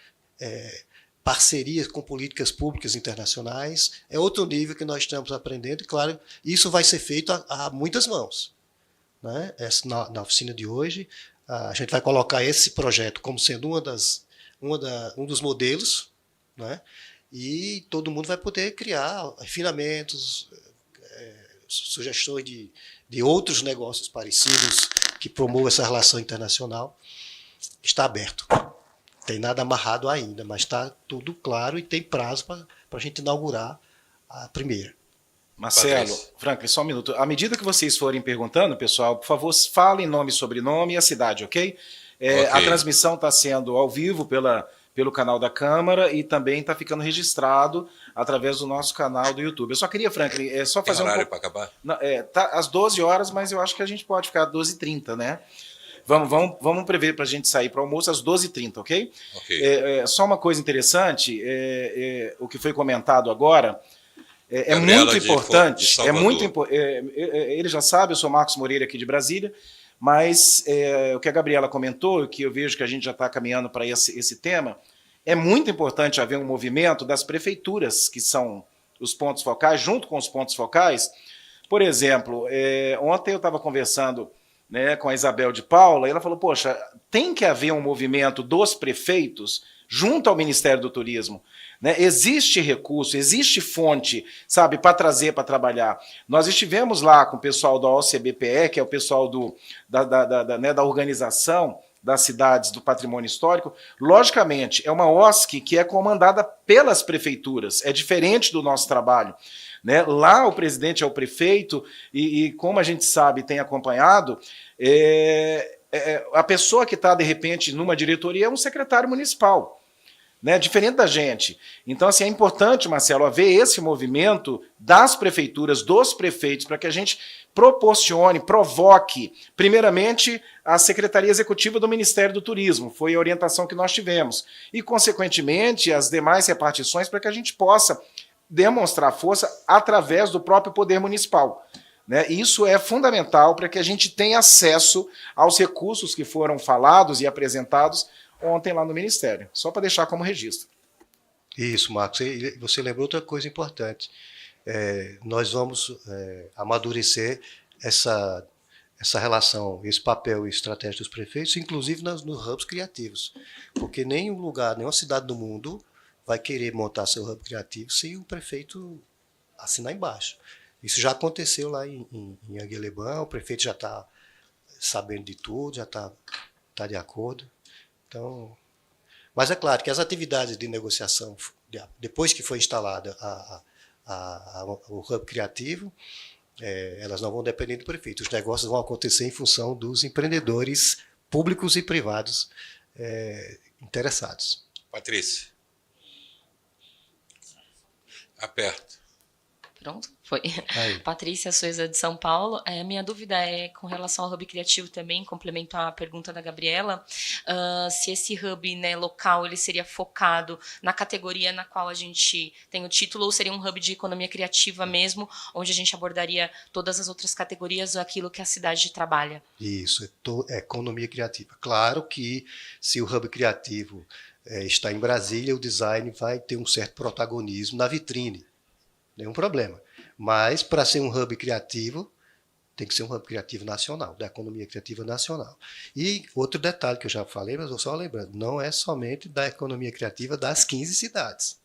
parcerias com políticas públicas internacionais, é outro nível que nós estamos aprendendo, e claro, isso vai ser feito a muitas mãos. Né? Na oficina de hoje, a gente vai colocar esse projeto como sendo um dos modelos, né? E todo mundo vai poder criar refinamentos, sugestões de outros negócios parecidos que promovam essa relação internacional. Está aberto. Tem nada amarrado ainda, mas está tudo claro e tem prazo para a gente inaugurar a primeira. Marcelo, Franklin, só um minuto. À medida que vocês forem perguntando, pessoal, por favor, falem nome, sobrenome e a cidade, ok? A transmissão está sendo ao vivo pelo canal da Câmara e também está ficando registrado através do nosso canal do YouTube. Eu só queria, Franklin, só fazer Tem horário para acabar? Não, tá às 12 horas, mas eu acho que a gente pode ficar às 12h30, né? Vamos prever para a gente sair para o almoço às 12h30, ok? Só uma coisa interessante, o que foi comentado agora, é muito importante. Ele já sabe, eu sou Marcos Moreira aqui de Brasília, mas o que a Gabriela comentou, que eu vejo que a gente já está caminhando para esse tema, é muito importante haver um movimento das prefeituras, que são os pontos focais, junto com os pontos focais. Por exemplo, ontem eu estava conversando, né, com a Isabel de Paula, e ela falou, poxa, tem que haver um movimento dos prefeitos junto ao Ministério do Turismo. Né? Existe recurso, existe fonte, sabe, para trazer, para trabalhar. Nós estivemos lá com o pessoal da OCBPE, que é o pessoal da organização das cidades do patrimônio histórico. Logicamente, é uma OSC que é comandada pelas prefeituras, é diferente do nosso trabalho. Né? Lá o presidente é o prefeito e como a gente sabe, tem acompanhado, a pessoa que está, de repente, numa diretoria é um secretário municipal. Né, diferente da gente. Então, assim, é importante, Marcelo, haver esse movimento das prefeituras, dos prefeitos, para que a gente proporcione, provoque, primeiramente, a Secretaria Executiva do Ministério do Turismo, foi a orientação que nós tivemos, e, consequentemente, as demais repartições, para que a gente possa demonstrar força através do próprio poder municipal. Né? Isso é fundamental para que a gente tenha acesso aos recursos que foram falados e apresentados ontem lá no Ministério, só para deixar como registro. Isso, Marcos. Você lembrou outra coisa importante. Nós vamos amadurecer essa relação, esse papel e estratégia dos prefeitos, inclusive nos hubs criativos, porque nenhum lugar, nenhuma cidade do mundo vai querer montar seu hub criativo sem o prefeito assinar embaixo. Isso já aconteceu lá em Aguilebã, o prefeito já está sabendo de tudo, já está de acordo. Então, mas é claro que as atividades de negociação, depois que foi instalada o hub criativo, elas não vão depender do prefeito. Os negócios vão acontecer em função dos empreendedores públicos e privados interessados. Patrícia. Aperta. Pronto, foi. Aí. Patrícia Souza de São Paulo. A minha dúvida é com relação ao Hub Criativo também, complemento a pergunta da Gabriela, se esse Hub, né, local ele seria focado na categoria na qual a gente tem o título, ou seria um Hub de economia criativa mesmo, onde a gente abordaria todas as outras categorias ou aquilo que a cidade trabalha? Isso, é economia criativa. Claro que se o Hub Criativo está em Brasília, o design vai ter um certo protagonismo na vitrine. Nenhum problema. Mas, para ser um hub criativo, tem que ser um hub criativo nacional, da economia criativa nacional. E outro detalhe que eu já falei, mas vou só lembrando, não é somente da economia criativa das 15 cidades.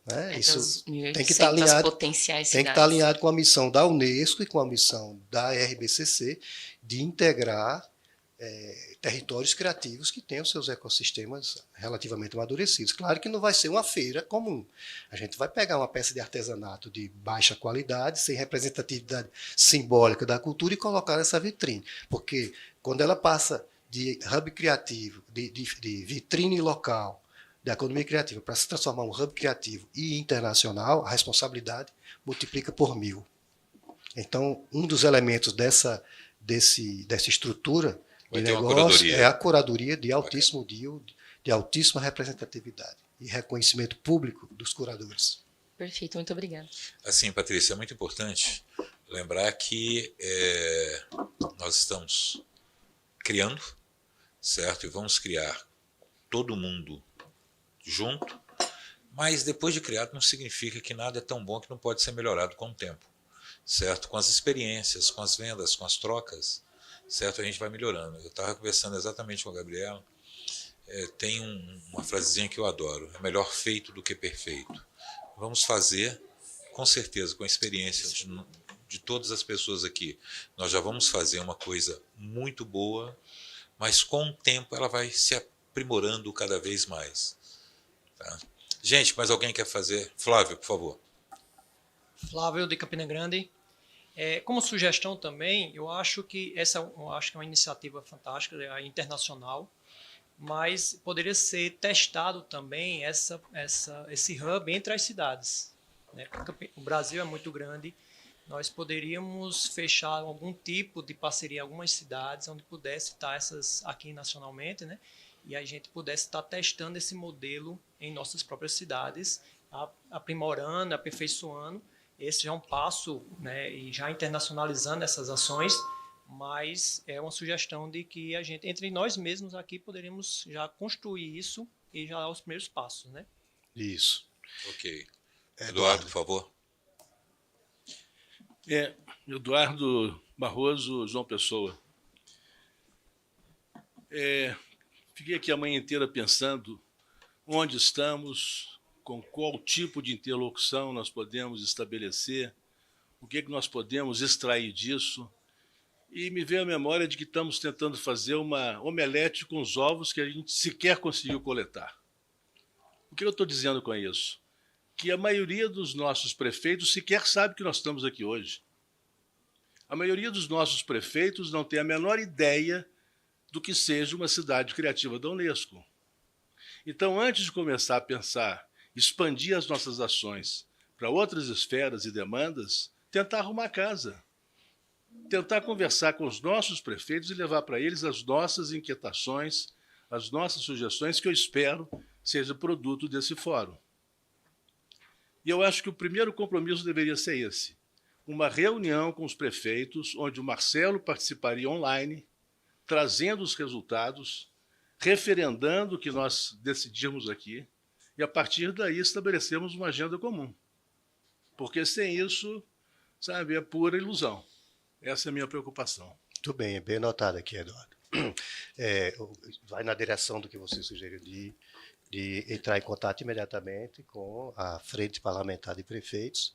Né? Isso tem que estar alinhado com a missão da Unesco e com a missão da RBCC de integrar territórios criativos que têm os seus ecossistemas relativamente amadurecidos. Claro que não vai ser uma feira comum. A gente vai pegar uma peça de artesanato de baixa qualidade, sem representatividade simbólica da cultura, e colocar nessa vitrine. Porque quando ela passa de hub criativo, de vitrine local, da economia criativa, para se transformar em um hub criativo e internacional, a responsabilidade multiplica por 1000. Então, um dos elementos dessa estrutura de negócio é a curadoria de altíssimo nível, de altíssima representatividade e reconhecimento público dos curadores. Perfeito, muito obrigada. Assim, Patrícia, é muito importante lembrar que nós estamos criando, certo? E vamos criar todo mundo junto, mas depois de criado não significa que nada é tão bom que não pode ser melhorado com o tempo, certo? Com as experiências, com as vendas, com as trocas, certo? A gente vai melhorando. Eu estava conversando exatamente com a Gabriela, tem uma frasezinha que eu adoro: é melhor feito do que perfeito. Vamos fazer, com certeza, com a experiência de todas as pessoas aqui, nós já vamos fazer uma coisa muito boa, mas com o tempo ela vai se aprimorando cada vez mais. Tá? Gente, mais alguém quer fazer? Flávio, por favor. Flávio, de Campina Grande. Como sugestão também, eu acho que é uma iniciativa fantástica, internacional, mas poderia ser testado também esse hub entre as cidades, né? O Brasil é muito grande, nós poderíamos fechar algum tipo de parceria em algumas cidades onde pudesse estar essas aqui nacionalmente, né? E a gente pudesse estar testando esse modelo em nossas próprias cidades, aprimorando, aperfeiçoando. Esse já é um passo, né, e já internacionalizando essas ações, mas é uma sugestão de que a gente, entre nós mesmos aqui, poderíamos já construir isso e já dar os primeiros passos, né? Isso. Ok. Eduardo, por favor. Eduardo Barroso, João Pessoa. Fiquei aqui a manhã inteira pensando onde estamos, com qual tipo de interlocução nós podemos estabelecer, o que nós podemos extrair disso, e me veio a memória de que estamos tentando fazer uma omelete com os ovos que a gente sequer conseguiu coletar. O que eu estou dizendo com isso? Que a maioria dos nossos prefeitos sequer sabe que nós estamos aqui hoje. A maioria dos nossos prefeitos não tem a menor ideia do que seja uma cidade criativa da Unesco. Então, antes de começar a pensar, expandir as nossas ações para outras esferas e demandas, tentar arrumar casa. Tentar conversar com os nossos prefeitos e levar para eles as nossas inquietações, as nossas sugestões, que eu espero seja produto desse fórum. E eu acho que o primeiro compromisso deveria ser esse: uma reunião com os prefeitos, onde o Marcelo participaria online, trazendo os resultados, referendando o que nós decidimos aqui, e a partir daí estabelecemos uma agenda comum. Porque sem isso, sabe, é pura ilusão. Essa é a minha preocupação. Muito bem, é bem notado aqui, Eduardo. Vai na direção do que você sugeriu de entrar em contato imediatamente com a Frente Parlamentar de Prefeitos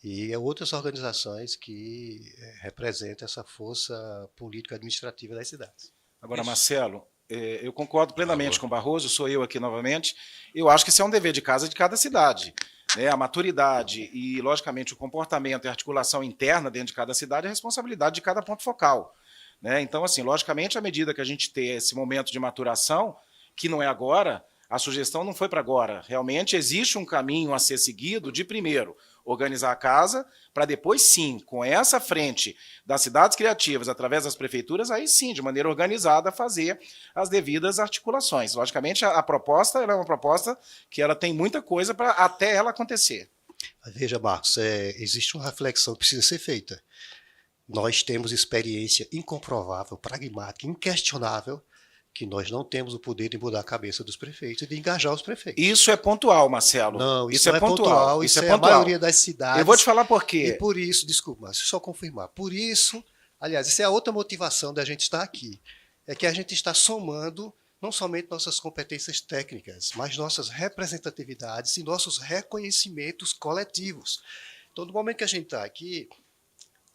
e outras organizações que representam essa força política administrativa das cidades. Agora, Marcelo, eu concordo plenamente com o Barroso, sou eu aqui novamente. Eu acho que esse é um dever de casa de cada cidade. Né? A maturidade e, logicamente, o comportamento e a articulação interna dentro de cada cidade é a responsabilidade de cada ponto focal. Né? Então, assim, logicamente, à medida que a gente tem esse momento de maturação, que não é agora, a sugestão não foi para agora. Realmente existe um caminho a ser seguido de, primeiro, organizar a casa, para depois, sim, com essa frente das cidades criativas, através das prefeituras, aí sim, de maneira organizada, fazer as devidas articulações. Logicamente, a proposta ela é uma proposta que ela tem muita coisa para até ela acontecer. Veja, Marcos, existe uma reflexão que precisa ser feita. Nós temos experiência incomprovável, pragmática, inquestionável, que nós não temos o poder de mudar a cabeça dos prefeitos e de engajar os prefeitos. Isso é pontual, Marcelo. Não, isso não é pontual. Isso é pontual. A maioria das cidades. Eu vou te falar por quê. E por isso, desculpa, mas só confirmar. Por isso, aliás, essa é a outra motivação da gente estar aqui. É que a gente está somando não somente nossas competências técnicas, mas nossas representatividades e nossos reconhecimentos coletivos. Então, no momento que a gente está aqui,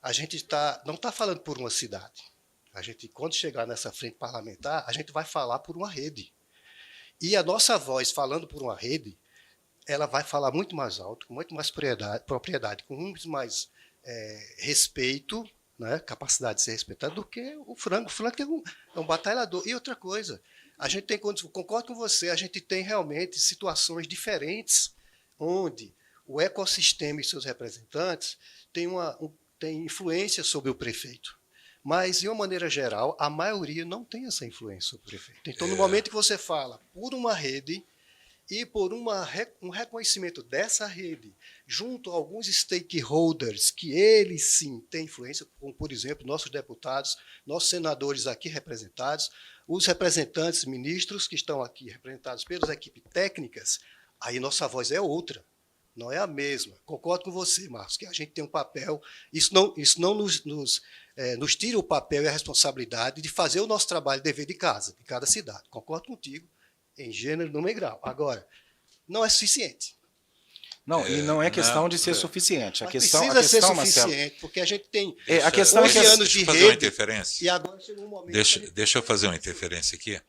a gente não está falando por uma cidade. quando chegar nessa frente parlamentar, a gente vai falar por uma rede. E a nossa voz falando por uma rede, ela vai falar muito mais alto, com muito mais propriedade, com muito mais respeito, né, capacidade de ser respeitado, do que o Frank. O Frank é um batalhador. E outra coisa, a gente tem, concordo com você, a gente tem realmente situações diferentes, onde o ecossistema e seus representantes têm influência sobre o prefeito. Mas, de uma maneira geral, a maioria não tem essa influência sobre o prefeito. Então, no momento que você fala por uma rede e por um reconhecimento dessa rede, junto a alguns stakeholders que eles sim têm influência, como, por exemplo, nossos deputados, nossos senadores aqui representados, os representantes, ministros que estão aqui representados pelas equipes técnicas, aí nossa voz é outra, não é a mesma. Concordo com você, Marcos, que a gente tem um papel, isso não nos tira o papel e a responsabilidade de fazer o nosso trabalho dever de casa, de cada cidade. Concordo contigo, em gênero, número e grau. Agora, não é suficiente. Não, e não é questão de ser suficiente. Precisa ser suficiente, porque a gente tem a questão 11 anos de fazer rede, uma interferência. E agora chegou um momento... Deixa eu fazer uma interferência aqui.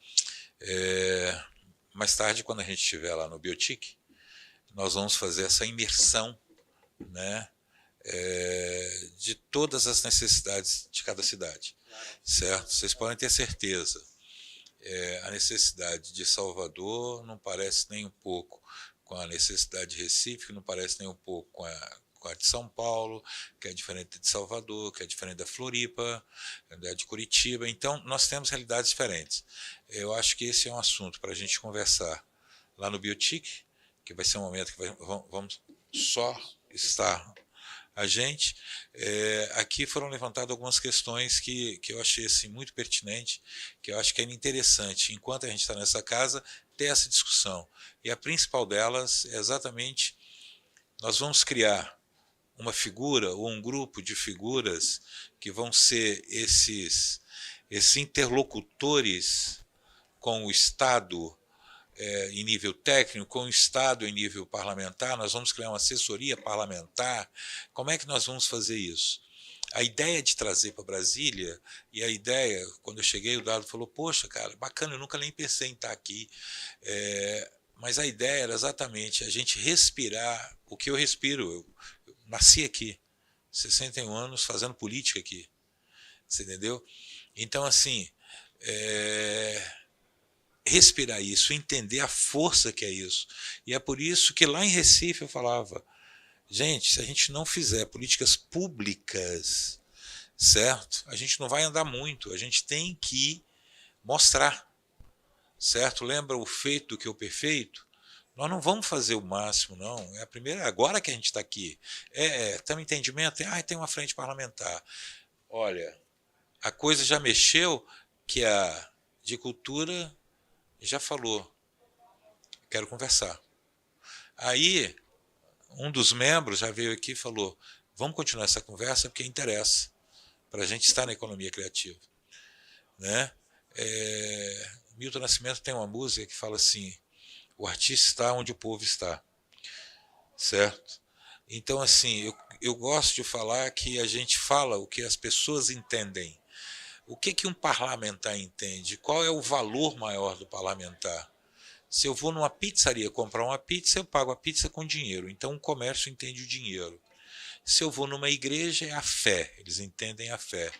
Mais tarde, quando a gente estiver lá no Biotic, nós vamos fazer essa imersão, né, de todas as necessidades de cada cidade. Certo? Vocês podem ter certeza. A necessidade de Salvador não parece nem um pouco com a necessidade de Recife, que não parece nem um pouco com a de São Paulo, que é diferente de Salvador, que é diferente da Floripa, de Curitiba. Então, nós temos realidades diferentes. Eu acho que esse é um assunto para a gente conversar lá no Biotic, que vai ser um momento que vamos só estar a gente. Aqui foram levantadas algumas questões que eu achei assim, muito pertinente, que eu acho que é interessante, enquanto a gente está nessa casa, ter essa discussão. E a principal delas é exatamente, nós vamos criar uma figura ou um grupo de figuras que vão ser esses interlocutores com o Estado em nível técnico, com o Estado em nível parlamentar. Nós vamos criar uma assessoria parlamentar. Como é que nós vamos fazer isso? A ideia de trazer para Brasília, e a ideia, quando eu cheguei, o Dado falou, poxa, cara, bacana, eu nunca nem pensei em estar aqui, mas a ideia era exatamente a gente respirar o que eu respiro. Eu nasci aqui, 61 anos, fazendo política aqui, você entendeu? Então, assim, respirar isso, entender a força que é isso. E é por isso que lá em Recife eu falava, gente, se a gente não fizer políticas públicas, certo? A gente não vai andar muito, a gente tem que mostrar, certo? Lembra o feito do que o perfeito? Nós não vamos fazer o máximo, não. É a primeira, agora que a gente está aqui. Tem um entendimento? Tem uma frente parlamentar. Olha, a coisa já mexeu, que a de cultura já falou, quero conversar. Aí, um dos membros já veio aqui e falou, vamos continuar essa conversa porque interessa para a gente estar na economia criativa. Né? Milton Nascimento tem uma música que fala assim, o artista está onde o povo está. Certo? Então, assim, eu gosto de falar que a gente fala o que as pessoas entendem. O que um parlamentar entende? Qual é o valor maior do parlamentar? Se eu vou numa pizzaria comprar uma pizza, eu pago a pizza com dinheiro. Então, o comércio entende o dinheiro. Se eu vou numa igreja, é a fé. Eles entendem a fé.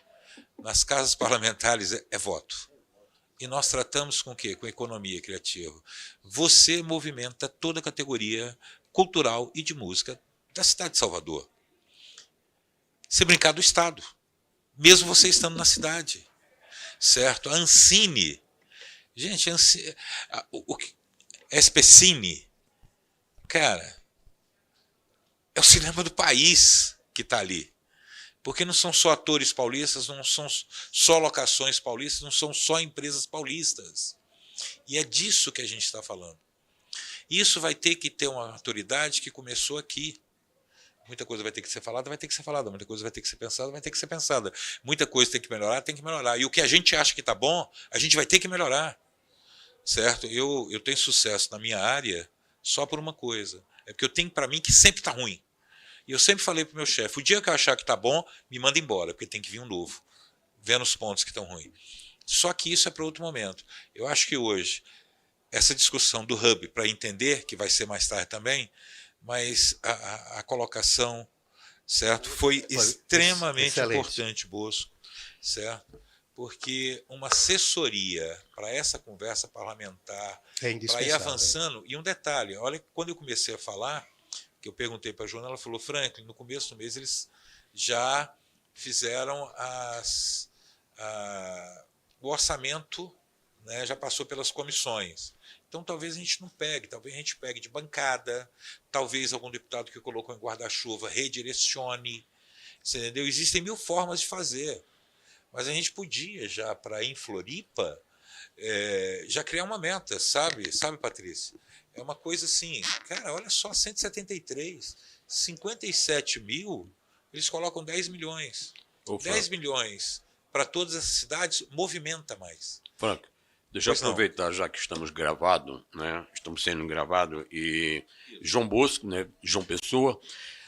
Nas casas parlamentares, é voto. E nós tratamos com o quê? Com economia criativa. Você movimenta toda a categoria cultural e de música da cidade de Salvador. Se brincar do Estado. Mesmo você estando na cidade, certo? A Ancine, gente, a SPCine, cara, é o cinema do país que está ali. Porque não são só atores paulistas, não são só locações paulistas, não são só empresas paulistas. E é disso que a gente está falando. Isso vai ter que ter uma maturidade que começou aqui. Muita coisa vai ter que ser falada, vai ter que ser falada. Muita coisa vai ter que ser pensada, vai ter que ser pensada. Muita coisa tem que melhorar, tem que melhorar. E o que a gente acha que está bom, a gente vai ter que melhorar. Certo? Eu tenho sucesso na minha área só por uma coisa. É porque eu tenho para mim que sempre está ruim. E eu sempre falei para o meu chefe, o dia que eu achar que está bom, me manda embora, porque tem que vir um novo. vendo os pontos que estão ruins. Só que isso é para outro momento. Eu acho que hoje, essa discussão do hub, para entender, que vai ser mais tarde também, mas a colocação, certo, foi extremamente importante, Bosco, certo? Porque uma assessoria para essa conversa parlamentar, para ir avançando, e um detalhe, olha, quando eu comecei a falar, que eu perguntei para a Joana, ela falou, Franklin, no começo do mês eles já fizeram o orçamento, né, já passou pelas comissões. Então, talvez a gente não pegue, talvez a gente pegue de bancada, talvez algum deputado que colocou em guarda-chuva redirecione, você entendeu? Existem 1000 formas de fazer, mas a gente podia já, para ir em Floripa, já criar uma meta, sabe, Patrícia? É uma coisa assim, cara, olha só, 173, 57 mil, eles colocam 10 milhões. 10 milhões para todas as cidades movimenta mais. Frank, deixa eu aproveitar, já que estamos gravados, né? Estamos sendo gravados, e João Bosco, né? João Pessoa,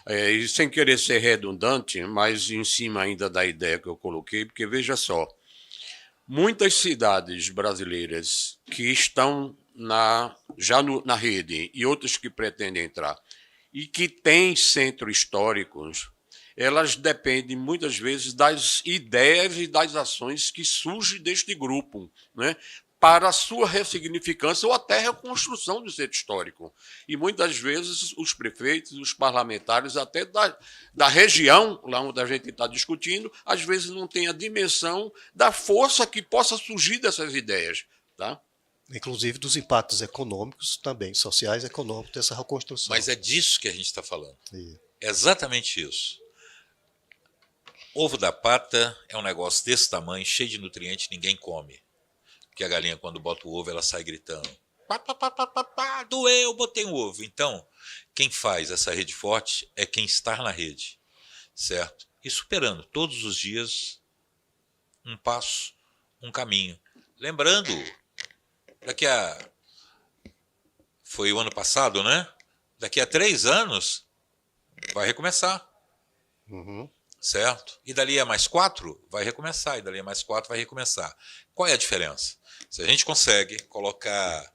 e sem querer ser redundante, mas em cima ainda da ideia que eu coloquei, porque veja só, muitas cidades brasileiras que estão já na rede e outras que pretendem entrar, e que têm centros históricos, elas dependem muitas vezes das ideias e das ações que surgem deste grupo, né, para a sua ressignificância ou até reconstrução do centro histórico. E muitas vezes os prefeitos, os parlamentares, até da região, lá onde a gente está discutindo, às vezes não têm a dimensão da força que possa surgir dessas ideias. Tá? Inclusive dos impactos econômicos também, sociais e econômicos dessa reconstrução. Mas é disso que a gente está falando. É exatamente isso. Ovo da pata é um negócio desse tamanho, cheio de nutrientes, ninguém come. Porque a galinha, quando bota o ovo, ela sai gritando. Pá, pá, pá, pá, pá, pá, doeu, botei um ovo. Então, quem faz essa rede forte é quem está na rede, certo? E superando todos os dias um passo, um caminho. Lembrando, foi o ano passado, né? Daqui a 3 anos vai recomeçar. Certo? E dali a mais 4 vai recomeçar, e dali a mais 4 vai recomeçar. Qual é a diferença? Se a gente consegue colocar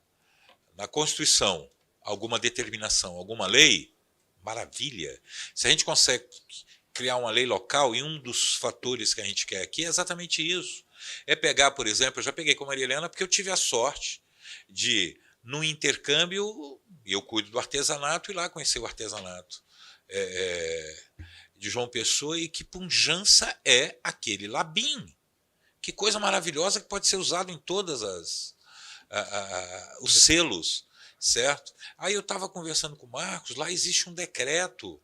na Constituição alguma determinação, alguma lei, maravilha. Se a gente consegue criar uma lei local, e um dos fatores que a gente quer aqui é exatamente isso. É pegar, por exemplo, eu já peguei com a Maria Helena porque eu tive a sorte de, no intercâmbio, eu cuido do artesanato, e lá conhecer o artesanato de João Pessoa, e que pujança é aquele labim. Que coisa maravilhosa que pode ser usado em todas os selos, certo? Aí eu estava conversando com o Marcos, lá existe um decreto.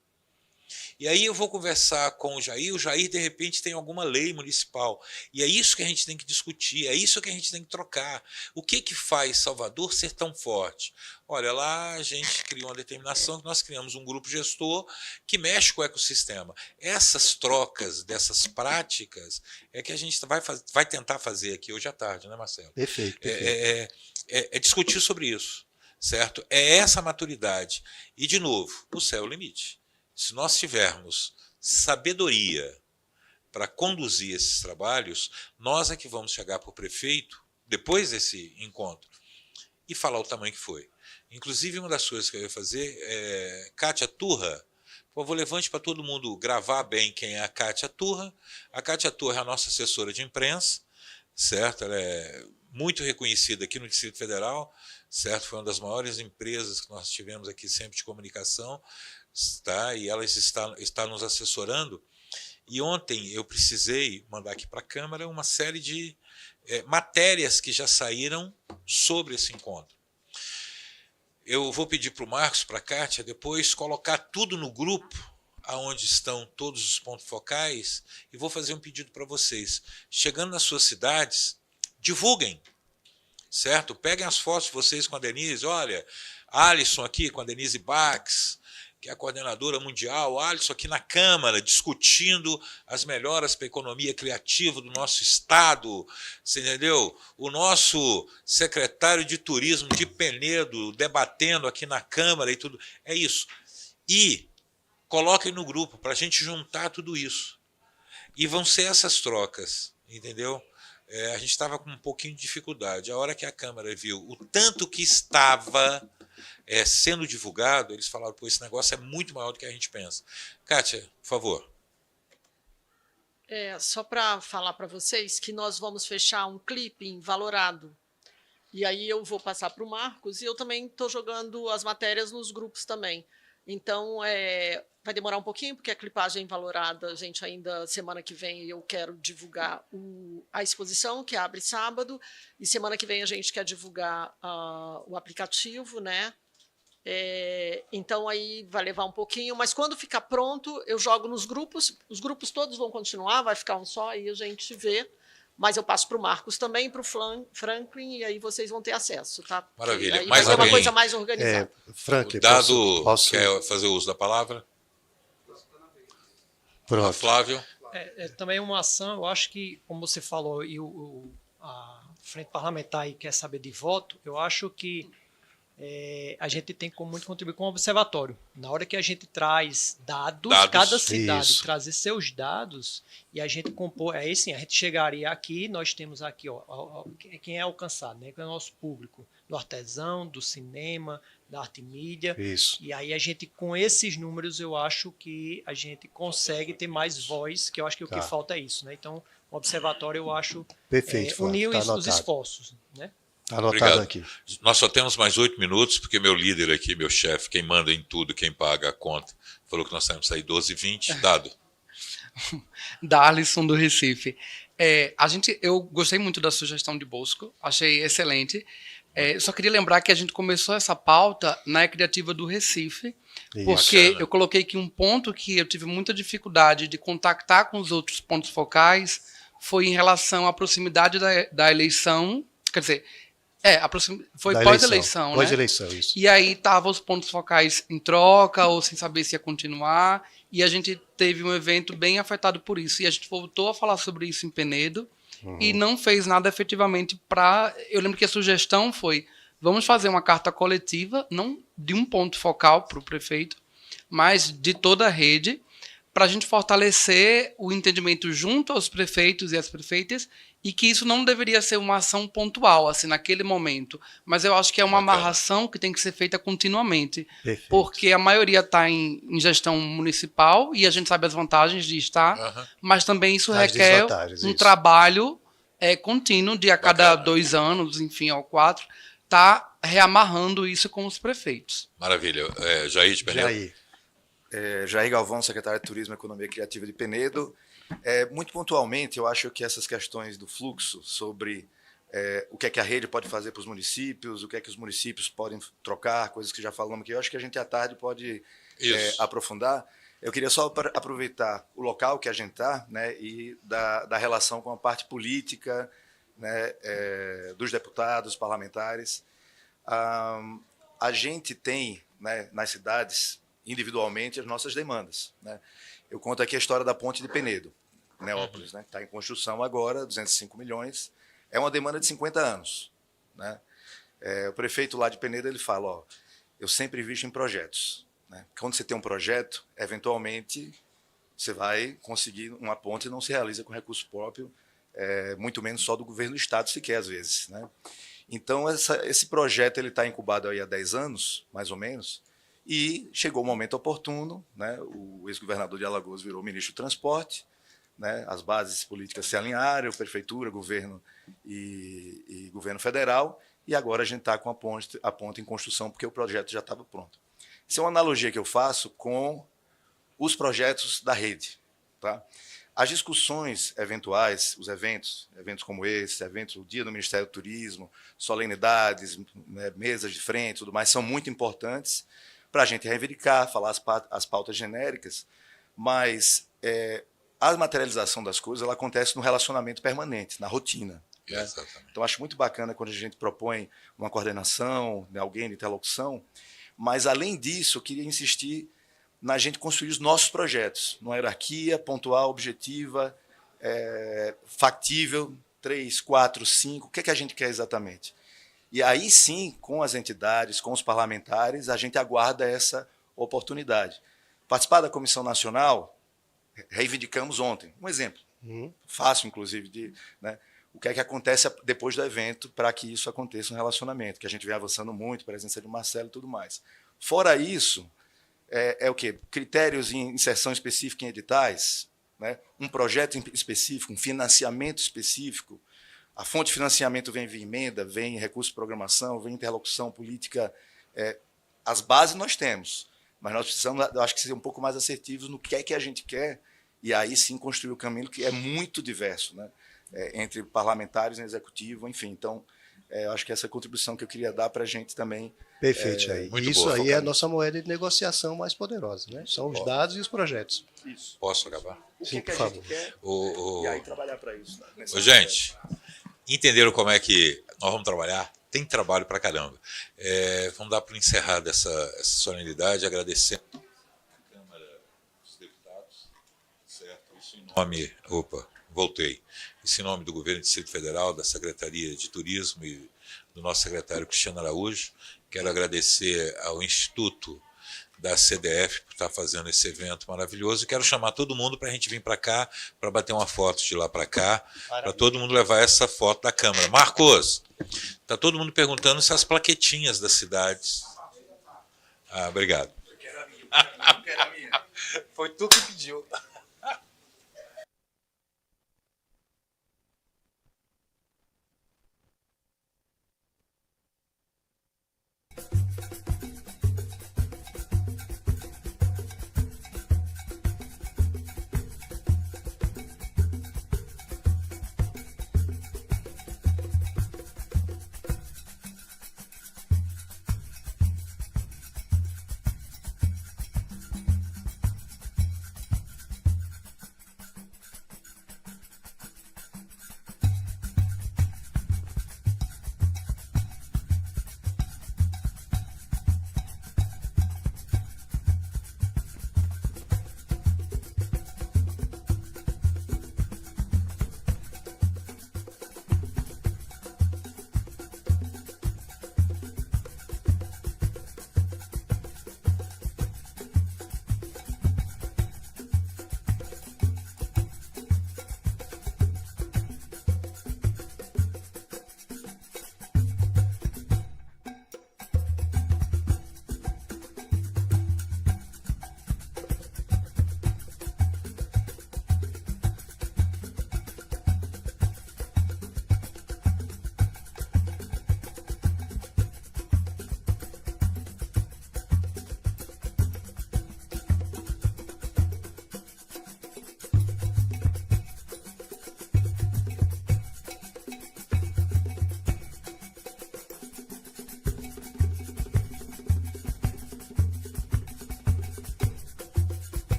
E aí eu vou conversar com o Jair de repente tem alguma lei municipal. E é isso que a gente tem que discutir, é isso que a gente tem que trocar. O que faz Salvador ser tão forte? Olha, lá a gente criou uma determinação que nós criamos um grupo gestor que mexe com o ecossistema. Essas trocas dessas práticas é que a gente vai tentar fazer aqui hoje à tarde, né, Marcelo? Perfeito. É discutir sobre isso, certo? É essa maturidade. E, de novo, o céu é o limite. Se nós tivermos sabedoria para conduzir esses trabalhos, nós é que vamos chegar para o prefeito, depois desse encontro, e falar o tamanho que foi. Inclusive, uma das coisas que eu ia fazer é Kátia Turra. Por favor, levante para todo mundo gravar bem quem é a Kátia Turra. A Kátia Turra é a nossa assessora de imprensa, certo? Ela é muito reconhecida aqui no Distrito Federal, certo? Foi uma das maiores empresas que nós tivemos aqui sempre de comunicação, tá? E ela está nos assessorando. E ontem eu precisei mandar aqui para a Câmara uma série de matérias que já saíram sobre esse encontro. Eu vou pedir para o Marcos, para a Kátia, depois colocar tudo no grupo, onde estão todos os pontos focais, e vou fazer um pedido para vocês. Chegando nas suas cidades, divulguem, certo? Peguem as fotos de vocês com a Denise. Olha, Alisson aqui com a Denise Bax, que é a coordenadora mundial, Alisson aqui na Câmara, discutindo as melhoras para a economia criativa do nosso Estado, você entendeu? O nosso secretário de Turismo de Penedo debatendo aqui na Câmara e tudo. É isso. E coloquem no grupo para a gente juntar tudo isso. E vão ser essas trocas, entendeu? A gente estava com um pouquinho de dificuldade. A hora que a Câmara viu o tanto que estava sendo divulgado, eles falaram, pô, esse negócio é muito maior do que a gente pensa. Kátia, por favor. Só para falar para vocês que nós vamos fechar um clipping valorado. E aí eu vou passar para o Marcos, e eu também estou jogando as matérias nos grupos também. Então, vai demorar um pouquinho, porque a clipagem valorada, a gente ainda, semana que vem, eu quero divulgar a exposição, que abre sábado, e semana que vem a gente quer divulgar o aplicativo, né? Então, aí vai levar um pouquinho, mas quando ficar pronto, eu jogo nos grupos, os grupos todos vão continuar, vai ficar um só, aí a gente vê. Mas eu passo para o Marcos também, para o Franklin, e aí vocês vão ter acesso, tá? Maravilha. Aí vai ser uma coisa mais organizada. Franklin, o Dado posso... quer fazer uso da palavra? Pronto. Flávio? Também uma ação, eu acho que, como você falou, e a Frente Parlamentar aí quer saber de voto, eu acho que a gente tem como muito contribuir com o observatório. Na hora que a gente traz dados cada cidade trazer seus dados e a gente compor, assim, a gente chegaria aqui, nós temos aqui, quem é alcançado, né? Que é o nosso público, do artesão, do cinema, da arte e mídia. Isso. E aí a gente, com esses números, eu acho que a gente consegue ter mais voz, que eu acho que o que falta é isso, né? Então, o observatório, eu acho, perfeito, unir tá os esforços, né? Está anotado aqui. Nós só temos mais 8 minutos, porque meu líder aqui, meu chefe, quem manda em tudo, quem paga a conta, falou que nós temos que sair 12h20. Dado. Darlison, do Recife. Eu gostei muito da sugestão de Bosco, achei excelente. Só queria lembrar que a gente começou essa pauta na Criativa do Recife, porque bacana. Eu coloquei aqui um ponto que eu tive muita dificuldade de contactar com os outros pontos focais, foi em relação à proximidade da eleição, quer dizer, foi pós-eleição, né? Pós-eleição, isso. E aí estavam os pontos focais em troca ou sem saber se ia continuar, e a gente teve um evento bem afetado por isso, e a gente voltou a falar sobre isso em Penedo, e não fez nada efetivamente para... Eu lembro que a sugestão foi, vamos fazer uma carta coletiva, não de um ponto focal para o prefeito, mas de toda a rede, para a gente fortalecer o entendimento junto aos prefeitos e às prefeitas, e que isso não deveria ser uma ação pontual, assim, naquele momento. Mas eu acho que é uma amarração que tem que ser feita continuamente. Perfeito. Porque a maioria está em gestão municipal, e a gente sabe as vantagens de estar, mas também isso requer um trabalho contínuo de a cada 2 anos, enfim, ou 4, tá reamarrando isso com os prefeitos. Maravilha. Jair de Penedo. Jair Galvão, secretário de Turismo e Economia Criativa de Penedo. Muito pontualmente, eu acho que essas questões do fluxo sobre o que é que a rede pode fazer para os municípios, o que é que os municípios podem trocar, coisas que já falamos aqui, eu acho que a gente à tarde pode aprofundar. Eu queria só aproveitar o local que a gente está, né, e da relação com a parte política, né, dos deputados, parlamentares. A gente tem, né, nas cidades, individualmente, as nossas demandas, né? Eu conto aqui a história da ponte de Penedo, Neópolis, né? Está em construção agora, 205 milhões. É uma demanda de 50 anos, né? O prefeito lá de Penedo, ele fala, eu sempre invisto em projetos, né? Quando você tem um projeto, eventualmente você vai conseguir uma ponte e não se realiza com recurso próprio, muito menos só do governo do estado sequer às vezes, né? Então esse projeto ele está incubado aí há 10 anos, mais ou menos. E chegou o momento oportuno, né? O ex-governador de Alagoas virou ministro do Transporte, né? As bases políticas se alinharam, prefeitura, governo e governo federal, e agora a gente está com a ponte em construção porque o projeto já estava pronto. Isso é uma analogia que eu faço com os projetos da rede, tá? As discussões eventuais, os eventos como esse, o Dia do Ministério do Turismo, solenidades, né, mesas de frente, tudo mais, são muito importantes para a gente reivindicar, falar as pautas genéricas, mas a materialização das coisas ela acontece no relacionamento permanente, na rotina. Né? Então, acho muito bacana quando a gente propõe uma coordenação, né, alguém de interlocução, mas, além disso, eu queria insistir na gente construir os nossos projetos, numa hierarquia pontual, objetiva, factível, 3, 4, 5, o que é que a gente quer exatamente? E aí sim, com as entidades, com os parlamentares, a gente aguarda essa oportunidade. Participar da Comissão Nacional, reivindicamos ontem. Um exemplo, fácil, inclusive, né? O que é que acontece depois do evento para que isso aconteça um relacionamento, que a gente vem avançando muito, presença de Marcelo e tudo mais. Fora isso, é o quê? Critérios em inserção específica em editais, né? Um projeto específico, um financiamento específico. A fonte de financiamento vem via emenda, vem recurso de programação, vem interlocução política. As bases nós temos, mas nós precisamos, eu acho que ser um pouco mais assertivos no que é que a gente quer, e aí sim construir o caminho que é muito diverso, né? Entre parlamentares e executivo, enfim. Então, eu acho que essa contribuição que eu queria dar para a gente também. Perfeito, aí. Isso boa, aí é a nossa moeda de negociação mais poderosa, né? São os dados e os projetos. Isso. Posso acabar? Sim, por favor. E aí trabalhar para isso. Né? Gente, entenderam como é que nós vamos trabalhar? Tem trabalho para caramba. Vamos dar para encerrar essa solenidade, agradecendo a Câmara dos Deputados, certo? Isso em nome. Voltei. Isso em nome do Governo do Distrito Federal, da Secretaria de Turismo e do nosso secretário Cristiano Araújo. Quero agradecer ao Instituto da CDF por estar fazendo esse evento maravilhoso. E quero chamar todo mundo para a gente vir para cá, para bater uma foto de lá para cá, para todo mundo levar essa foto da Câmara. Marcos, está todo mundo perguntando se as plaquetinhas das cidades... Obrigado. Eu quero a minha. Foi tu que pediu.